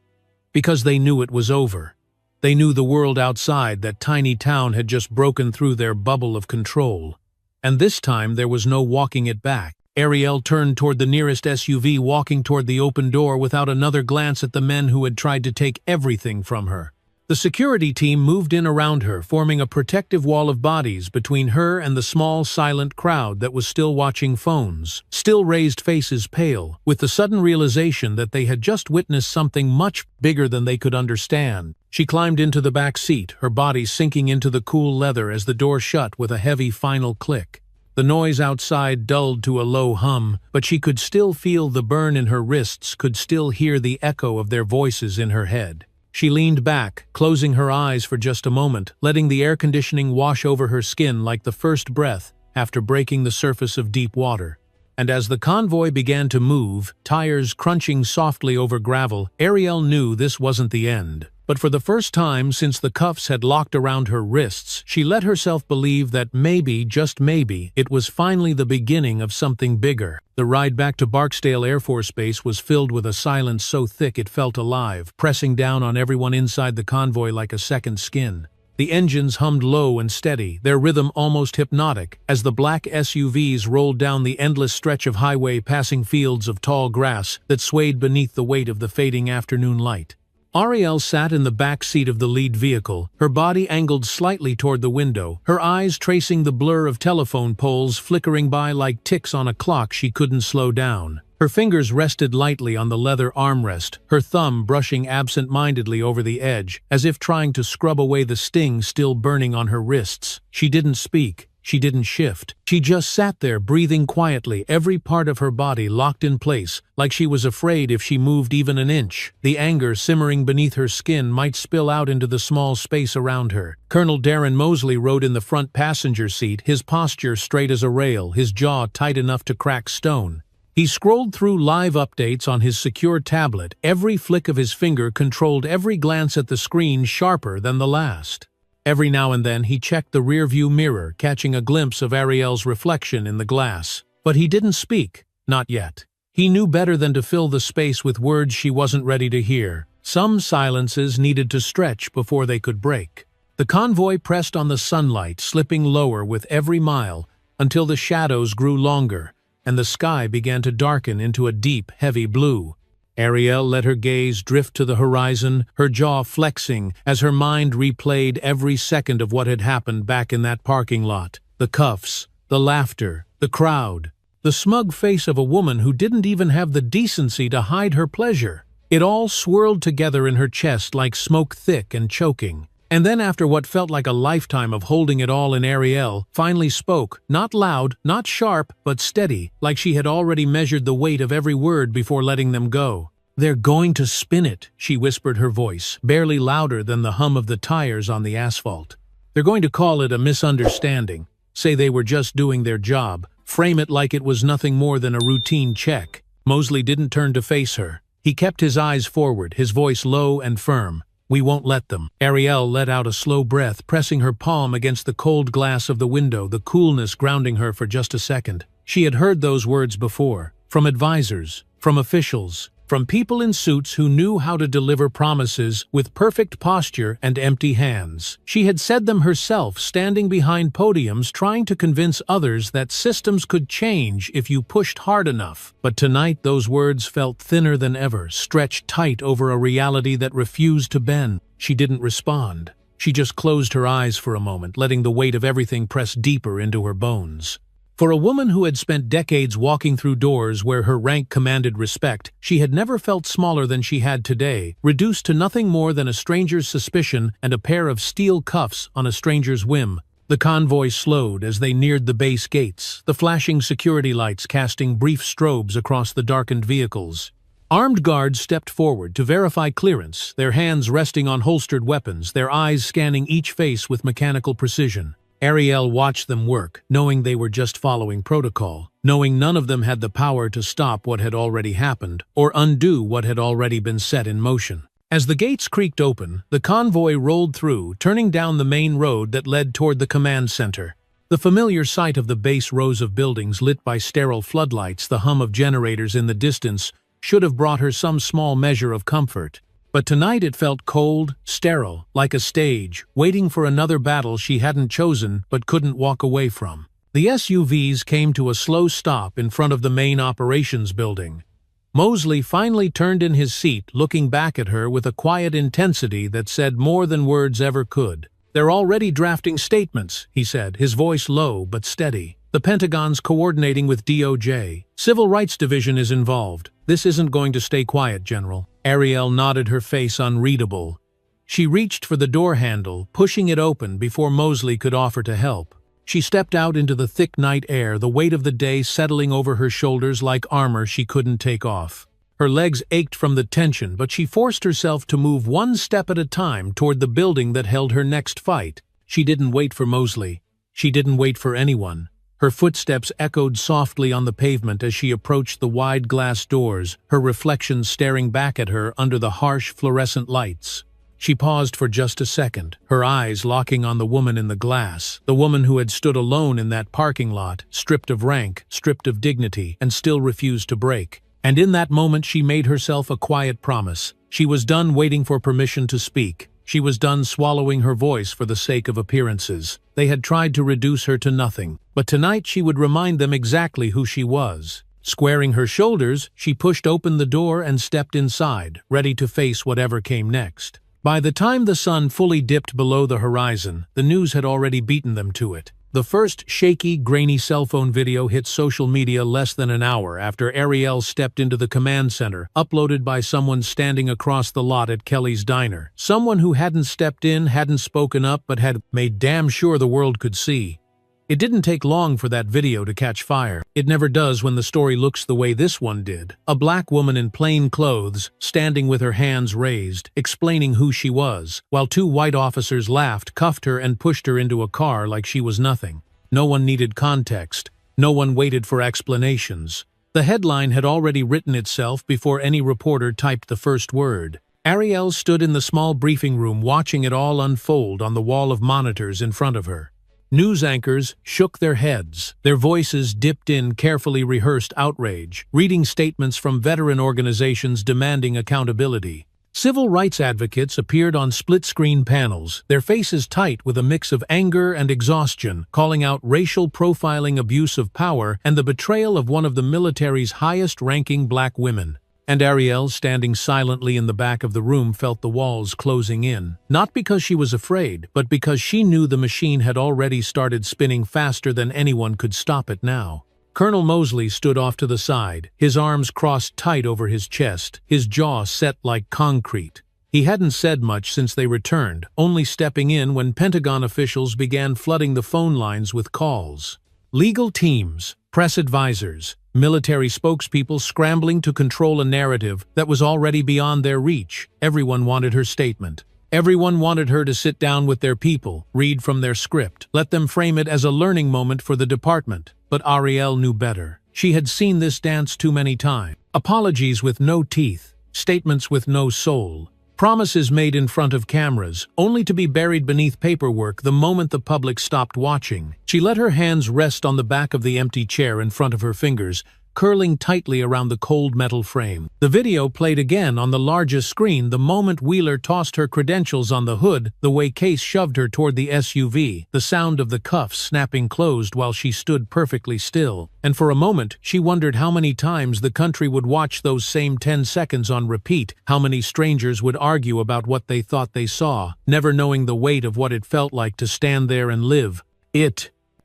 Because they knew it was over. They knew the world outside that tiny town had just broken through their bubble of control. And this time there was no walking it back. Ariel turned toward the nearest SUV, walking toward the open door without another glance at the men who had tried to take everything from her. The security team moved in around her, forming a protective wall of bodies between her and the small, silent crowd that was still watching phones, still raised faces pale, with the sudden realization that they had just witnessed something much bigger than they could understand. She climbed into the back seat, her body sinking into the cool leather as the door shut with a heavy final click. The noise outside dulled to a low hum, but she could still feel the burn in her wrists, could still hear the echo of their voices in her head. She leaned back, closing her eyes for just a moment, letting the air conditioning wash over her skin like the first breath after breaking the surface of deep water. And as the convoy began to move, tires crunching softly over gravel, Ariel knew this wasn't the end. But for the first time since the cuffs had locked around her wrists, she let herself believe that maybe, just maybe, it was finally the beginning of something bigger. The ride back to Barksdale Air Force Base was filled with a silence so thick it felt alive, pressing down on everyone inside the convoy like a second skin. The engines hummed low and steady, their rhythm almost hypnotic, as the black SUVs rolled down the endless stretch of highway passing fields of tall grass that swayed beneath the weight of the fading afternoon light. Ariel sat in the back seat of the lead vehicle, her body angled slightly toward the window, her eyes tracing the blur of telephone poles flickering by like ticks on a clock she couldn't slow down. Her fingers rested lightly on the leather armrest, her thumb brushing absent-mindedly over the edge, as if trying to scrub away the sting still burning on her wrists. She didn't speak. She didn't shift. She just sat there, breathing quietly, every part of her body locked in place, like she was afraid if she moved even an inch, the anger simmering beneath her skin might spill out into the small space around her. Colonel Darren Mosley rode in the front passenger seat, his posture straight as a rail, his jaw tight enough to crack stone. He scrolled through live updates on his secure tablet, every flick of his finger controlled every glance at the screen sharper than the last. Every now and then he checked the rearview mirror, catching a glimpse of Ariel's reflection in the glass. But he didn't speak, not yet. He knew better than to fill the space with words she wasn't ready to hear. Some silences needed to stretch before they could break. The convoy pressed on the sunlight, slipping lower with every mile, until the shadows grew longer, and the sky began to darken into a deep, heavy blue. Ariel let her gaze drift to the horizon, her jaw flexing as her mind replayed every second of what had happened back in that parking lot. The cuffs, the laughter, the crowd, the smug face of a woman who didn't even have the decency to hide her pleasure. It all swirled together in her chest like smoke, thick and choking. And then after what felt like a lifetime of holding it all in, Ariel finally spoke, not loud, not sharp, but steady, like she had already measured the weight of every word before letting them go. "They're going to spin it," she whispered, her voice barely louder than the hum of the tires on the asphalt. "They're going to call it a misunderstanding, say they were just doing their job, frame it like it was nothing more than a routine check." Mosley didn't turn to face her. He kept his eyes forward, his voice low and firm. "We won't let them." Ariel let out a slow breath, pressing her palm against the cold glass of the window, the coolness grounding her for just a second. She had heard those words before, from advisors, from officials, from people in suits who knew how to deliver promises with perfect posture and empty hands. She had said them herself, standing behind podiums trying to convince others that systems could change if you pushed hard enough. But tonight those words felt thinner than ever, stretched tight over a reality that refused to bend. She didn't respond. She just closed her eyes for a moment, letting the weight of everything press deeper into her bones. For a woman who had spent decades walking through doors where her rank commanded respect, she had never felt smaller than she had today, reduced to nothing more than a stranger's suspicion and a pair of steel cuffs on a stranger's whim. The convoy slowed as they neared the base gates, the flashing security lights casting brief strobes across the darkened vehicles. Armed guards stepped forward to verify clearance, their hands resting on holstered weapons, their eyes scanning each face with mechanical precision. Ariel watched them work, knowing they were just following protocol, knowing none of them had the power to stop what had already happened, or undo what had already been set in motion. As the gates creaked open, the convoy rolled through, turning down the main road that led toward the command center. The familiar sight of the base rows of buildings lit by sterile floodlights, the hum of generators in the distance, should have brought her some small measure of comfort. But tonight it felt cold, sterile, like a stage, waiting for another battle she hadn't chosen but couldn't walk away from. The SUVs came to a slow stop in front of the main operations building. Mosley finally turned in his seat, looking back at her with a quiet intensity that said more than words ever could. "They're already drafting statements," he said, his voice low but steady. "The Pentagon's coordinating with DOJ. Civil Rights Division is involved. This isn't going to stay quiet, General." Ariel nodded, her face unreadable. She reached for the door handle, pushing it open before Mosley could offer to help. She stepped out into the thick night air, the weight of the day settling over her shoulders like armor she couldn't take off. Her legs ached from the tension, but she forced herself to move one step at a time toward the building that held her next fight. She didn't wait for Mosley. She didn't wait for anyone. Her footsteps echoed softly on the pavement as she approached the wide glass doors, her reflection staring back at her under the harsh fluorescent lights. She paused for just a second, her eyes locking on the woman in the glass, the woman who had stood alone in that parking lot, stripped of rank, stripped of dignity, and still refused to break. And in that moment she made herself a quiet promise. She was done waiting for permission to speak. She was done swallowing her voice for the sake of appearances. They had tried to reduce her to nothing, but tonight she would remind them exactly who she was. Squaring her shoulders, she pushed open the door and stepped inside, ready to face whatever came next. By the time the sun fully dipped below the horizon, the news had already beaten them to it. The first shaky, grainy cell phone video hit social media less than an hour after Ariel stepped into the command center, uploaded by someone standing across the lot at Kelly's diner. Someone who hadn't stepped in, hadn't spoken up, but had made damn sure the world could see. It didn't take long for that video to catch fire. It never does when the story looks the way this one did. A black woman in plain clothes, standing with her hands raised, explaining who she was, while two white officers laughed, cuffed her, and pushed her into a car like she was nothing. No one needed context. No one waited for explanations. The headline had already written itself before any reporter typed the first word. Ariel stood in the small briefing room watching it all unfold on the wall of monitors in front of her. News anchors shook their heads, their voices dipped in carefully rehearsed outrage, reading statements from veteran organizations demanding accountability. Civil rights advocates appeared on split-screen panels, their faces tight with a mix of anger and exhaustion, calling out racial profiling, abuse of power, and the betrayal of one of the military's highest-ranking black women. And Ariel, standing silently in the back of the room, felt the walls closing in. Not because she was afraid, but because she knew the machine had already started spinning faster than anyone could stop it now. Colonel Mosley stood off to the side, his arms crossed tight over his chest, his jaw set like concrete. He hadn't said much since they returned, only stepping in when Pentagon officials began flooding the phone lines with calls. Legal teams, press advisors, military spokespeople scrambling to control a narrative that was already beyond their reach. Everyone wanted her statement. Everyone wanted her to sit down with their people, read from their script, let them frame it as a learning moment for the department. But Ariel knew better. She had seen this dance too many times. Apologies with no teeth, statements with no soul. Promises made in front of cameras, only to be buried beneath paperwork the moment the public stopped watching. She let her hands rest on the back of the empty chair in front of her fingers, curling tightly around the cold metal frame. The video played again on the largest screen the moment Wheeler tossed her credentials on the hood, the way Case shoved her toward the SUV, the sound of the cuffs snapping closed while she stood perfectly still. And for a moment, she wondered how many times the country would watch those same 10 seconds on repeat, how many strangers would argue about what they thought they saw, never knowing the weight of what it felt like to stand there and live.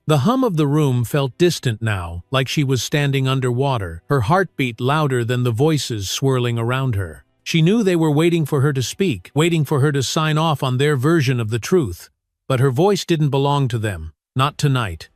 The hum of the room felt distant now, like she was standing underwater, her heartbeat louder than the voices swirling around her. She knew they were waiting for her to speak, waiting for her to sign off on their version of the truth. But her voice didn't belong to them. Not tonight.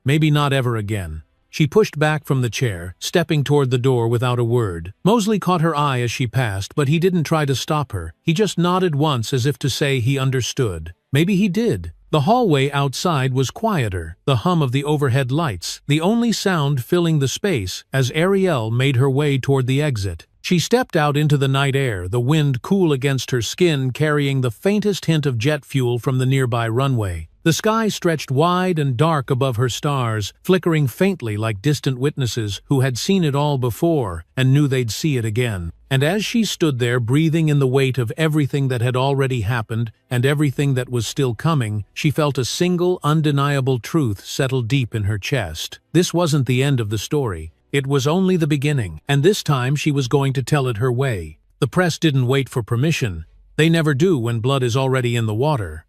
Maybe not ever again. She pushed back from the chair, stepping toward the door without a word. Mosley caught her eye as she passed, but he didn't try to stop her. He just nodded once as if to say he understood. Maybe he did. The hallway outside was quieter, the hum of the overhead lights, the only sound filling the space as Ariel made her way toward the exit. She stepped out into the night air, the wind cool against her skin carrying the faintest hint of jet fuel from the nearby runway. The sky stretched wide and dark above her stars, flickering faintly like distant witnesses who had seen it all before and knew they'd see it again. And as she stood there breathing in the weight of everything that had already happened and everything that was still coming, she felt a single, undeniable truth settle deep in her chest. This wasn't the end of the story. It was only the beginning, and this time she was going to tell it her way. The press didn't wait for permission. They never do when blood is already in the water.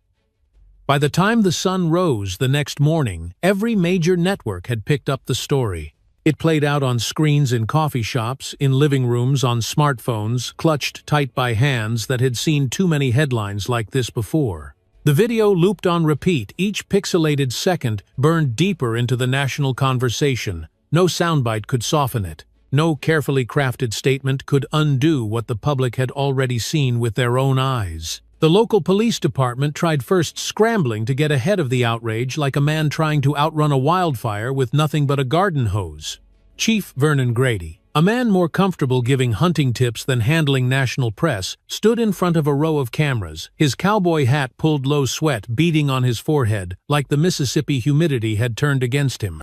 By the time the sun rose the next morning, every major network had picked up the story. It played out on screens in coffee shops, in living rooms, on smartphones, clutched tight by hands that had seen too many headlines like this before. The video looped on repeat, each pixelated second burned deeper into the national conversation. No soundbite could soften it. No carefully crafted statement could undo what the public had already seen with their own eyes. The local police department tried first scrambling to get ahead of the outrage like a man trying to outrun a wildfire with nothing but a garden hose. Chief Vernon Grady, a man more comfortable giving hunting tips than handling national press, stood in front of a row of cameras, his cowboy hat pulled low, sweat beading on his forehead, like the Mississippi humidity had turned against him.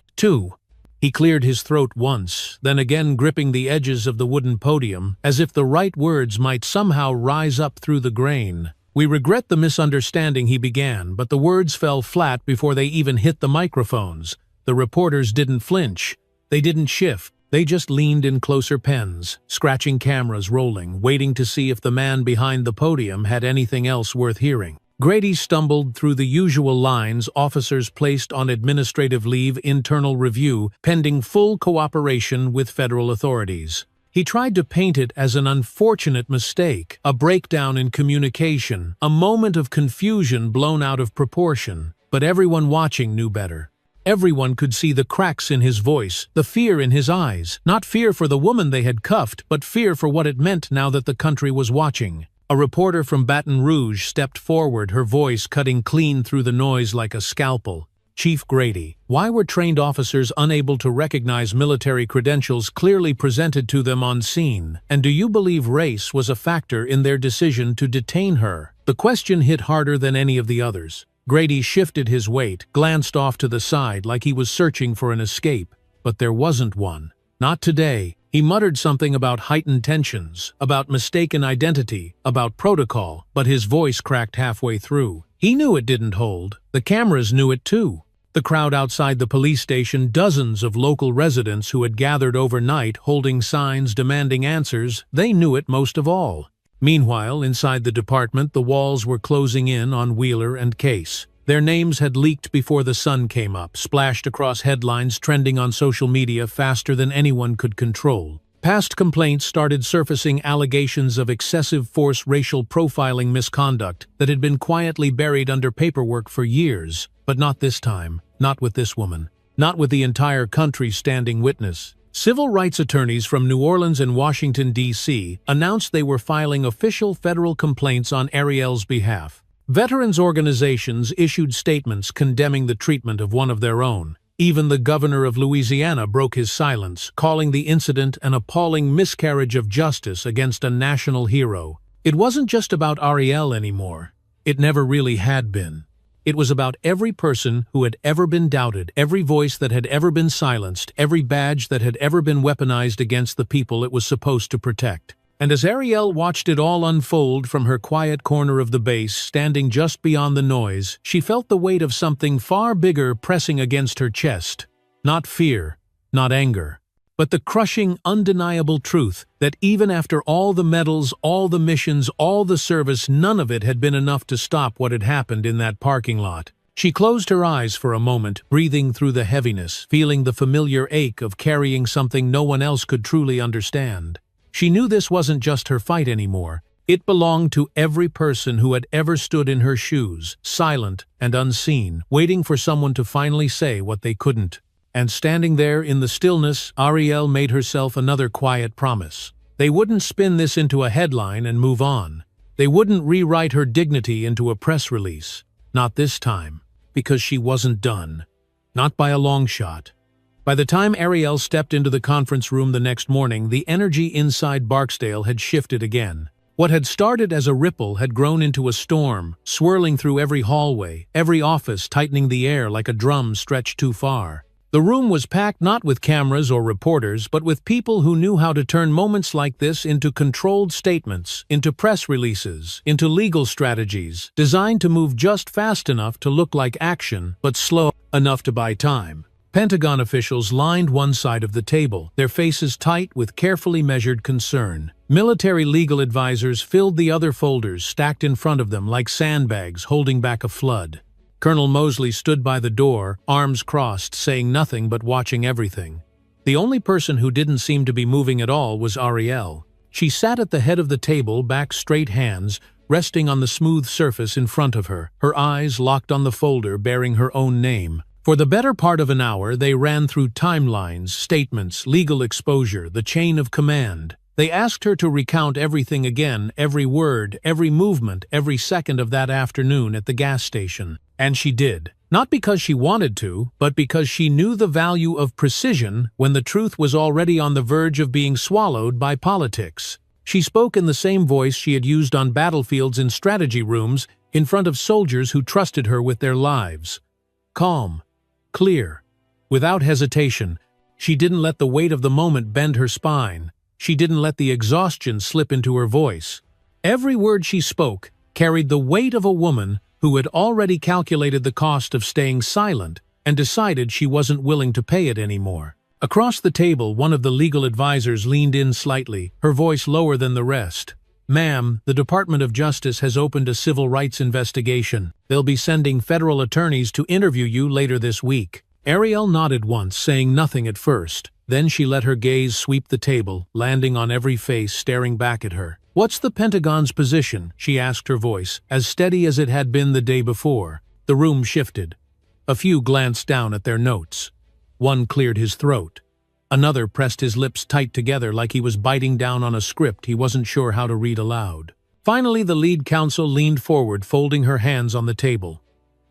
He cleared his throat once, then again gripping the edges of the wooden podium, as if the right words might somehow rise up through the grain. "We regret the misunderstanding," he began, but the words fell flat before they even hit the microphones. The reporters didn't flinch. They didn't shift. They just leaned in closer pens, scratching cameras rolling, waiting to see if the man behind the podium had anything else worth hearing. Grady stumbled through the usual lines: officers placed on administrative leave, internal review, pending full cooperation with federal authorities. He tried to paint it as an unfortunate mistake, a breakdown in communication, a moment of confusion blown out of proportion. But everyone watching knew better. Everyone could see the cracks in his voice, the fear in his eyes. Not fear for the woman they had cuffed, but fear for what it meant now that the country was watching. A reporter from Baton Rouge stepped forward, her voice cutting clean through the noise like a scalpel. "Chief Grady, why were trained officers unable to recognize military credentials clearly presented to them on scene? And do you believe race was a factor in their decision to detain her?" The question hit harder than any of the others. Grady shifted his weight, glanced off to the side like he was searching for an escape. But there wasn't one. Not today. He muttered something about heightened tensions, about mistaken identity, about protocol, but his voice cracked halfway through. He knew it didn't hold. The cameras knew it too. The crowd outside the police station, dozens of local residents who had gathered overnight holding signs demanding answers, they knew it most of all. Meanwhile, inside the department, the walls were closing in on Wheeler and Case. Their names had leaked before the sun came up, splashed across headlines, trending on social media faster than anyone could control. Past complaints started surfacing, allegations of excessive force, racial profiling, misconduct that had been quietly buried under paperwork for years. But not this time. Not with this woman. Not with the entire country standing witness. Civil rights attorneys from New Orleans and Washington, D.C. announced they were filing official federal complaints on Ariel's behalf. Veterans organizations issued statements condemning the treatment of one of their own. Even the governor of Louisiana broke his silence, calling the incident an appalling miscarriage of justice against a national hero. It wasn't just about Ariel anymore. It never really had been. It was about every person who had ever been doubted, every voice that had ever been silenced, every badge that had ever been weaponized against the people it was supposed to protect. And as Ariel watched it all unfold from her quiet corner of the base, standing just beyond the noise, she felt the weight of something far bigger pressing against her chest. Not fear, not anger, but the crushing, undeniable truth that even after all the medals, all the missions, all the service, none of it had been enough to stop what had happened in that parking lot. She closed her eyes for a moment, breathing through the heaviness, feeling the familiar ache of carrying something no one else could truly understand. She knew this wasn't just her fight anymore. It belonged to every person who had ever stood in her shoes, silent and unseen, waiting for someone to finally say what they couldn't. And standing there in the stillness, Ariel made herself another quiet promise. They wouldn't spin this into a headline and move on. They wouldn't rewrite her dignity into a press release. Not this time, because she wasn't done. Not by a long shot. By the time Ariel stepped into the conference room the next morning, the energy inside Barksdale had shifted again. What had started as a ripple had grown into a storm, swirling through every hallway, every office, tightening the air like a drum stretched too far. The room was packed not with cameras or reporters, but with people who knew how to turn moments like this into controlled statements, into press releases, into legal strategies, designed to move just fast enough to look like action, but slow enough to buy time. Pentagon officials lined one side of the table, their faces tight with carefully measured concern. Military legal advisors filled the other folders stacked in front of them like sandbags holding back a flood. Colonel Mosley stood by the door, arms crossed, saying nothing but watching everything. The only person who didn't seem to be moving at all was Ariel. She sat at the head of the table, back straight, hands resting on the smooth surface in front of her, her eyes locked on the folder bearing her own name. For the better part of an hour, they ran through timelines, statements, legal exposure, the chain of command. They asked her to recount everything again, every word, every movement, every second of that afternoon at the gas station. And she did. Not because she wanted to, but because she knew the value of precision when the truth was already on the verge of being swallowed by politics. She spoke in the same voice she had used on battlefields in strategy rooms in front of soldiers who trusted her with their lives. Calm, clear, without hesitation. She didn't let the weight of the moment bend her spine. She didn't let the exhaustion slip into her voice. Every word she spoke carried the weight of a woman who had already calculated the cost of staying silent and decided she wasn't willing to pay it anymore. Across the table, one of the legal advisors leaned in slightly, her voice lower than the rest. "Ma'am, the Department of Justice has opened a civil rights investigation. They'll be sending federal attorneys to interview you later this week." Ariel nodded once, saying nothing at first. Then she let her gaze sweep the table, landing on every face staring back at her. "What's the Pentagon's position?" she asked, her voice as steady as it had been the day before. The room shifted. A few glanced down at their notes. One cleared his throat. Another pressed his lips tight together like he was biting down on a script he wasn't sure how to read aloud. Finally, the lead counsel leaned forward, folding her hands on the table.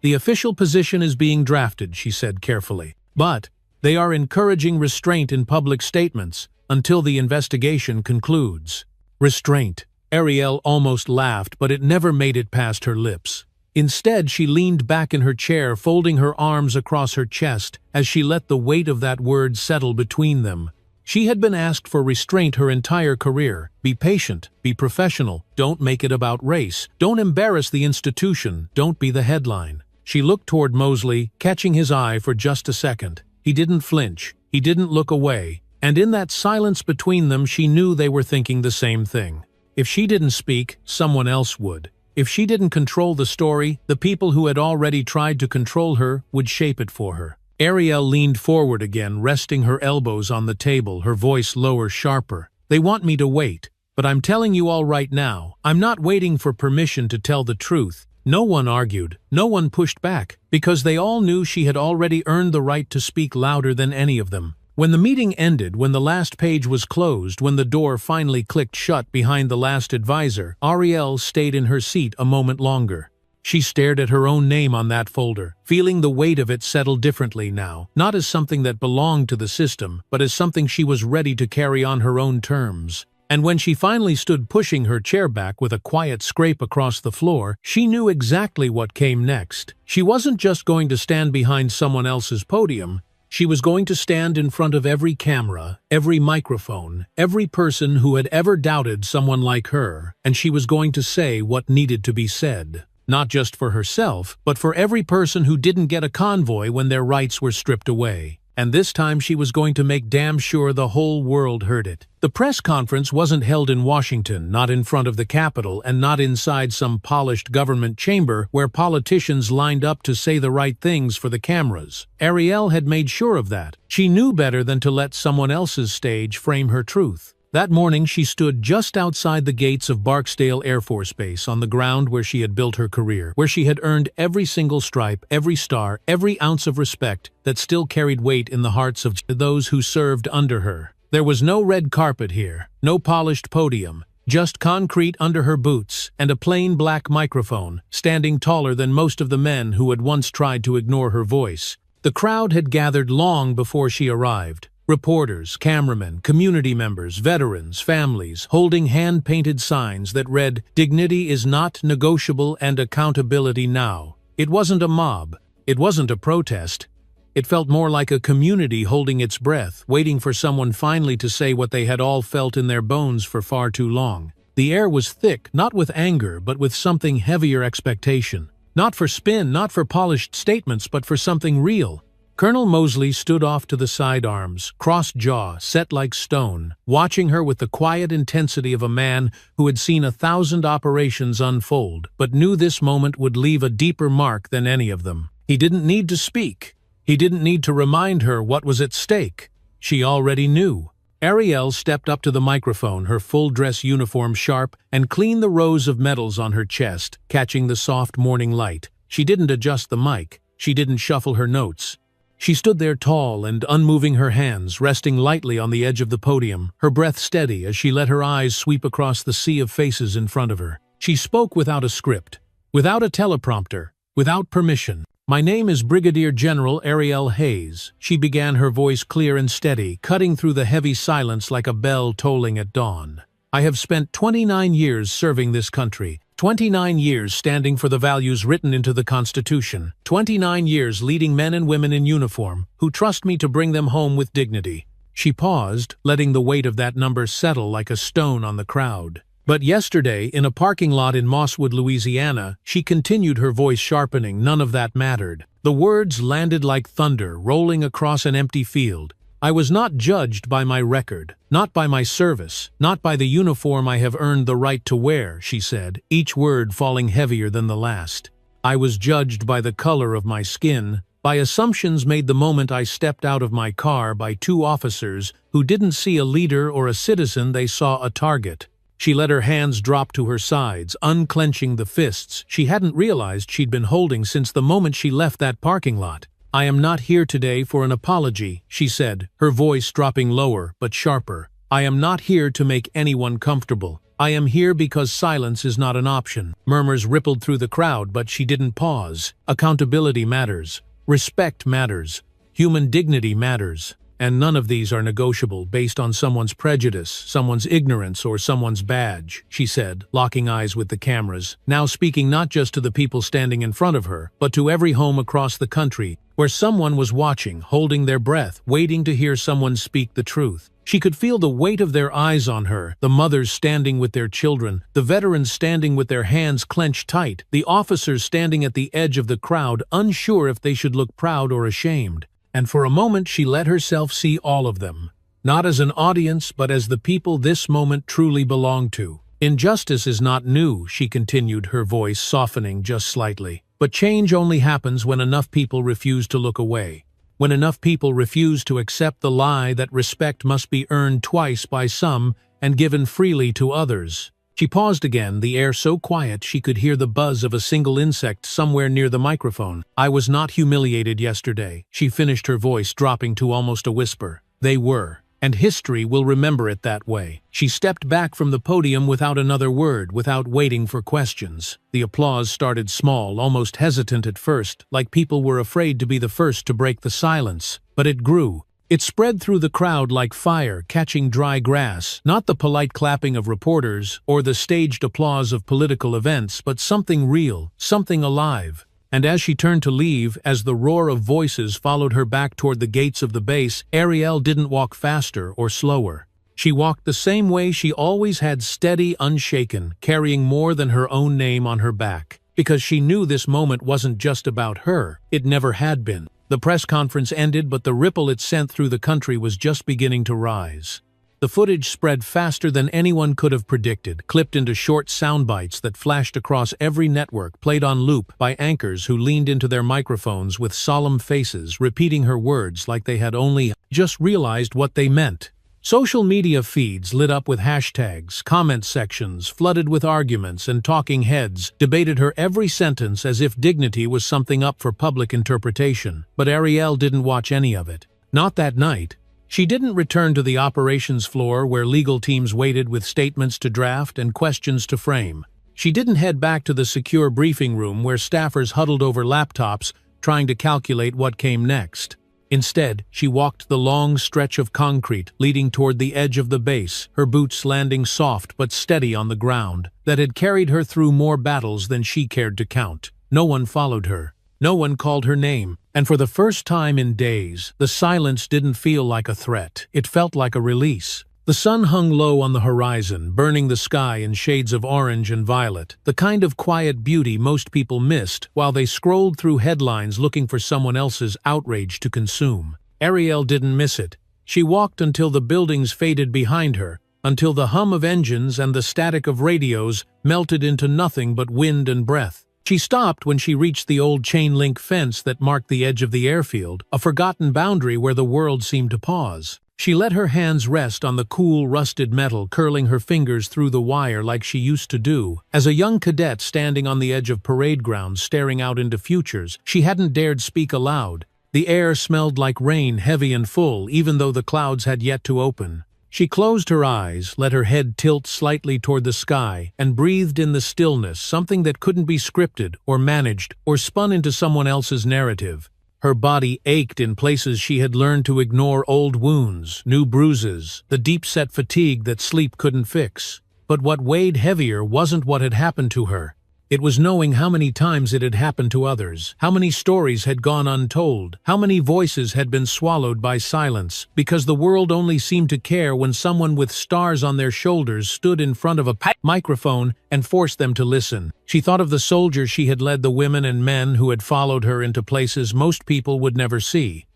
"The official position is being drafted," she said carefully. "But they are encouraging restraint in public statements until the investigation concludes." Restraint. Ariel almost laughed, but it never made it past her lips. Instead, she leaned back in her chair, folding her arms across her chest as she let the weight of that word settle between them. She had been asked for restraint her entire career. Be patient, be professional, don't make it about race, don't embarrass the institution, don't be the headline. She looked toward Mosley, catching his eye for just a second. He didn't flinch, he didn't look away, and in that silence between them she knew they were thinking the same thing. If she didn't speak, someone else would. If she didn't control the story, the people who had already tried to control her would shape it for her. Ariel leaned forward again, resting her elbows on the table, her voice lower, sharper. "They want me to wait, but I'm telling you all right now, I'm not waiting for permission to tell the truth." No one argued, no one pushed back, because they all knew she had already earned the right to speak louder than any of them. When the meeting ended, when the last page was closed, when the door finally clicked shut behind the last advisor, Ariel stayed in her seat a moment longer. She stared at her own name on that folder, feeling the weight of it settle differently now, not as something that belonged to the system, but as something she was ready to carry on her own terms. And when she finally stood pushing her chair back with a quiet scrape across the floor, she knew exactly what came next. She wasn't just going to stand behind someone else's podium. She was going to stand in front of every camera, every microphone, every person who had ever doubted someone like her, and she was going to say what needed to be said. Not just for herself, but for every person who didn't get a convoy when their rights were stripped away. And this time she was going to make damn sure the whole world heard it. The press conference wasn't held in Washington, not in front of the Capitol, and not inside some polished government chamber where politicians lined up to say the right things for the cameras. Ariel had made sure of that. She knew better than to let someone else's stage frame her truth. That morning she stood just outside the gates of Barksdale Air Force Base on the ground where she had built her career, where she had earned every single stripe, every star, every ounce of respect that still carried weight in the hearts of those who served under her. There was no red carpet here, no polished podium, just concrete under her boots and a plain black microphone, standing taller than most of the men who had once tried to ignore her voice. The crowd had gathered long before she arrived. Reporters, cameramen, community members, veterans, families, holding hand-painted signs that read, "Dignity is not negotiable and accountability now." It wasn't a mob. It wasn't a protest. It felt more like a community holding its breath, waiting for someone finally to say what they had all felt in their bones for far too long. The air was thick, not with anger, but with something heavier expectation. Not for spin, not for polished statements, but for something real. Colonel Mosley stood off to the sidearms, crossed jaw, set like stone, watching her with the quiet intensity of a man who had seen 1,000 operations unfold, but knew this moment would leave a deeper mark than any of them. He didn't need to speak. He didn't need to remind her what was at stake. She already knew. Ariel stepped up to the microphone, her full-dress uniform sharp, and cleaned the rows of medals on her chest, catching the soft morning light. She didn't adjust the mic. She didn't shuffle her notes. She stood there tall and unmoving, her hands resting lightly on the edge of the podium, her breath steady as she let her eyes sweep across the sea of faces in front of her. She spoke without a script, without a teleprompter, without permission. "My name is Brigadier General Ariel Hayes," she began, her voice clear and steady, cutting through the heavy silence like a bell tolling at dawn. "I have spent 29 years serving this country, 29 years standing for the values written into the Constitution, 29 years leading men and women in uniform who trust me to bring them home with dignity." She paused, letting the weight of that number settle like a stone on the crowd. But yesterday, in a parking lot in Mosswood, Louisiana, she continued, her voice sharpening. None of that mattered. The words landed like thunder, rolling across an empty field. "I was not judged by my record, not by my service, not by the uniform I have earned the right to wear," she said, each word falling heavier than the last. "I was judged by the color of my skin, by assumptions made the moment I stepped out of my car by two officers who didn't see a leader or a citizen, they saw a target." She let her hands drop to her sides, unclenching the fists she hadn't realized she'd been holding since the moment she left that parking lot. "I am not here today for an apology," she said, her voice dropping lower but sharper. "I am not here to make anyone comfortable. I am here because silence is not an option." Murmurs rippled through the crowd, but she didn't pause. Accountability matters. Respect matters. Human dignity matters. And none of these are negotiable based on someone's prejudice, someone's ignorance, or someone's badge, she said, locking eyes with the cameras, now speaking not just to the people standing in front of her, but to every home across the country where someone was watching, holding their breath, waiting to hear someone speak the truth. She could feel the weight of their eyes on her, the mothers standing with their children, the veterans standing with their hands clenched tight, the officers standing at the edge of the crowd, unsure if they should look proud or ashamed. And for a moment she let herself see all of them, not as an audience but as the people this moment truly belonged to. "Injustice is not new," she continued, her voice softening just slightly. "But change only happens when enough people refuse to look away. When enough people refuse to accept the lie that respect must be earned twice by some and given freely to others." She paused again, the air so quiet she could hear the buzz of a single insect somewhere near the microphone. "I was not humiliated yesterday," she finished, her voice dropping to almost a whisper. "They were. And history will remember it that way." She stepped back from the podium without another word, without waiting for questions. The applause started small, almost hesitant at first, like people were afraid to be the first to break the silence. But it grew. It spread through the crowd like fire catching dry grass, not the polite clapping of reporters or the staged applause of political events, but something real, something alive. And as she turned to leave, as the roar of voices followed her back toward the gates of the base, Ariel didn't walk faster or slower. She walked the same way she always had, steady, unshaken, carrying more than her own name on her back. Because she knew this moment wasn't just about her. It never had been. The press conference ended, but the ripple it sent through the country was just beginning to rise. The footage spread faster than anyone could have predicted, clipped into short sound bites that flashed across every network, played on loop by anchors who leaned into their microphones with solemn faces, repeating her words like they had only just realized what they meant. Social media feeds lit up with hashtags, comment sections flooded with arguments, and talking heads debated her every sentence as if dignity was something up for public interpretation. But Ariel didn't watch any of it. Not that night. She didn't return to the operations floor where legal teams waited with statements to draft and questions to frame. She didn't head back to the secure briefing room where staffers huddled over laptops trying to calculate what came next. Instead, she walked the long stretch of concrete leading toward the edge of the base, her boots landing soft but steady on the ground, that had carried her through more battles than she cared to count. No one followed her. No one called her name. And for the first time in days, the silence didn't feel like a threat. It felt like a release. The sun hung low on the horizon, burning the sky in shades of orange and violet, the kind of quiet beauty most people missed while they scrolled through headlines looking for someone else's outrage to consume. Ariel didn't miss it. She walked until the buildings faded behind her, until the hum of engines and the static of radios melted into nothing but wind and breath. She stopped when she reached the old chain-link fence that marked the edge of the airfield, a forgotten boundary where the world seemed to pause. She let her hands rest on the cool, rusted metal, curling her fingers through the wire like she used to do. As a young cadet standing on the edge of parade grounds staring out into futures, she hadn't dared speak aloud. The air smelled like rain, heavy and full, even though the clouds had yet to open. She closed her eyes, let her head tilt slightly toward the sky, and breathed in the stillness, something that couldn't be scripted or managed or spun into someone else's narrative. Her body ached in places she had learned to ignore, old wounds, new bruises, the deep-set fatigue that sleep couldn't fix. But what weighed heavier wasn't what had happened to her. It was knowing how many times it had happened to others, how many stories had gone untold, how many voices had been swallowed by silence, because the world only seemed to care when someone with stars on their shoulders stood in front of a microphone and forced them to listen. She thought of the soldiers she had led, the women and men who had followed her into places most people would never see.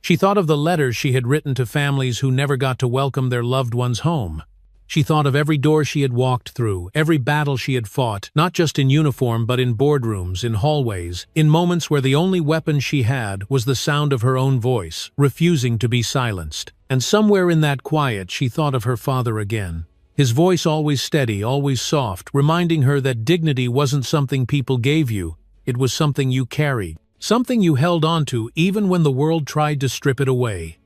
She thought of the letters she had written to families who never got to welcome their loved ones home. She thought of every door she had walked through, every battle she had fought, not just in uniform but in boardrooms, in hallways, in moments where the only weapon she had was the sound of her own voice, refusing to be silenced. And somewhere in that quiet she thought of her father again. His voice always steady, always soft, reminding her that dignity wasn't something people gave you, it was something you carried, something you held onto even when the world tried to strip it away.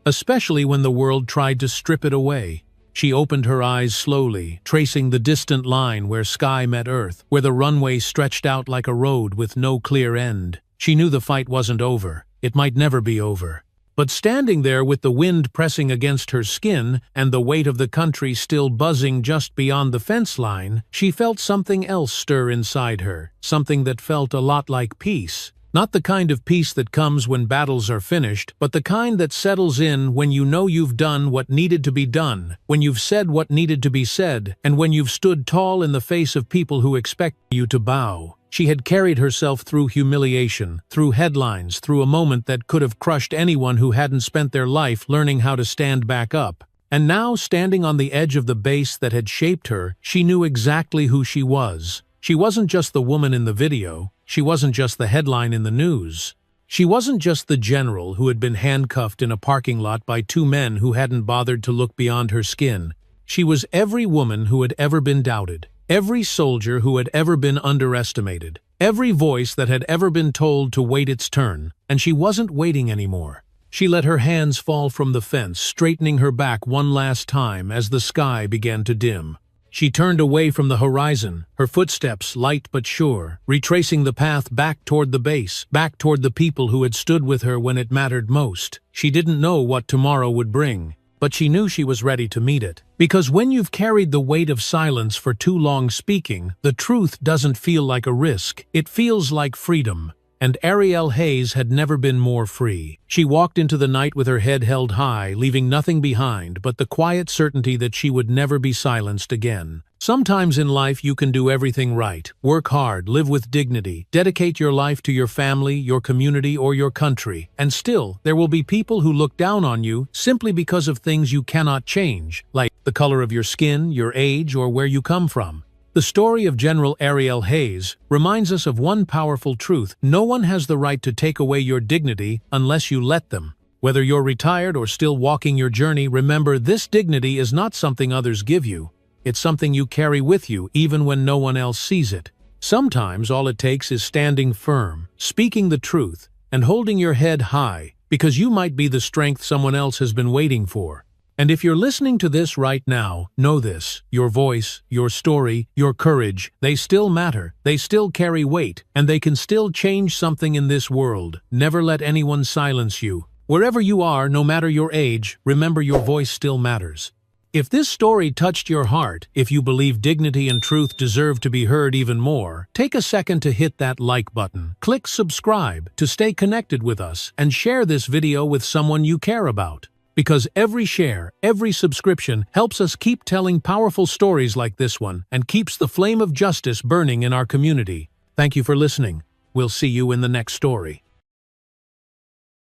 Especially when the world tried to strip it away. She opened her eyes slowly, tracing the distant line where sky met earth, where the runway stretched out like a road with no clear end. She knew the fight wasn't over. It might never be over. But standing there with the wind pressing against her skin and the weight of the country still buzzing just beyond the fence line, she felt something else stir inside her, something that felt a lot like peace. Not the kind of peace that comes when battles are finished, but the kind that settles in when you know you've done what needed to be done, when you've said what needed to be said, and when you've stood tall in the face of people who expect you to bow. She had carried herself through humiliation, through headlines, through a moment that could have crushed anyone who hadn't spent their life learning how to stand back up. And now, standing on the edge of the base that had shaped her, she knew exactly who she was. She wasn't just the woman in the video. She wasn't just the headline in the news. She wasn't just the general who had been handcuffed in a parking lot by two men who hadn't bothered to look beyond her skin. She was every woman who had ever been doubted, every soldier who had ever been underestimated, every voice that had ever been told to wait its turn, and she wasn't waiting anymore. She let her hands fall from the fence, straightening her back one last time as the sky began to dim. She turned away from the horizon, her footsteps light but sure, retracing the path back toward the base, back toward the people who had stood with her when it mattered most. She didn't know what tomorrow would bring, but she knew she was ready to meet it. Because when you've carried the weight of silence for too long speaking, the truth doesn't feel like a risk, it feels like freedom. And Ariel Hayes had never been more free. She walked into the night with her head held high, leaving nothing behind but the quiet certainty that she would never be silenced again. Sometimes in life you can do everything right, work hard, live with dignity, dedicate your life to your family, your community, or your country, and still there will be people who look down on you simply because of things you cannot change, like the color of your skin, your age, or where you come from. The story of General Ariel Hayes reminds us of one powerful truth: no one has the right to take away your dignity unless you let them. Whether you're retired or still walking your journey, remember this dignity is not something others give you. It's something you carry with you even when no one else sees it. Sometimes all it takes is standing firm, speaking the truth, and holding your head high, because you might be the strength someone else has been waiting for. And if you're listening to this right now, know this: your voice, your story, your courage, they still matter, they still carry weight, and they can still change something in this world. Never let anyone silence you. Wherever you are, no matter your age, remember your voice still matters. If this story touched your heart, if you believe dignity and truth deserve to be heard even more, take a second to hit that like button. Click subscribe to stay connected with us, and share this video with someone you care about. Because every share, every subscription helps us keep telling powerful stories like this one and keeps the flame of justice burning in our community. Thank you for listening. We'll see you in the next story.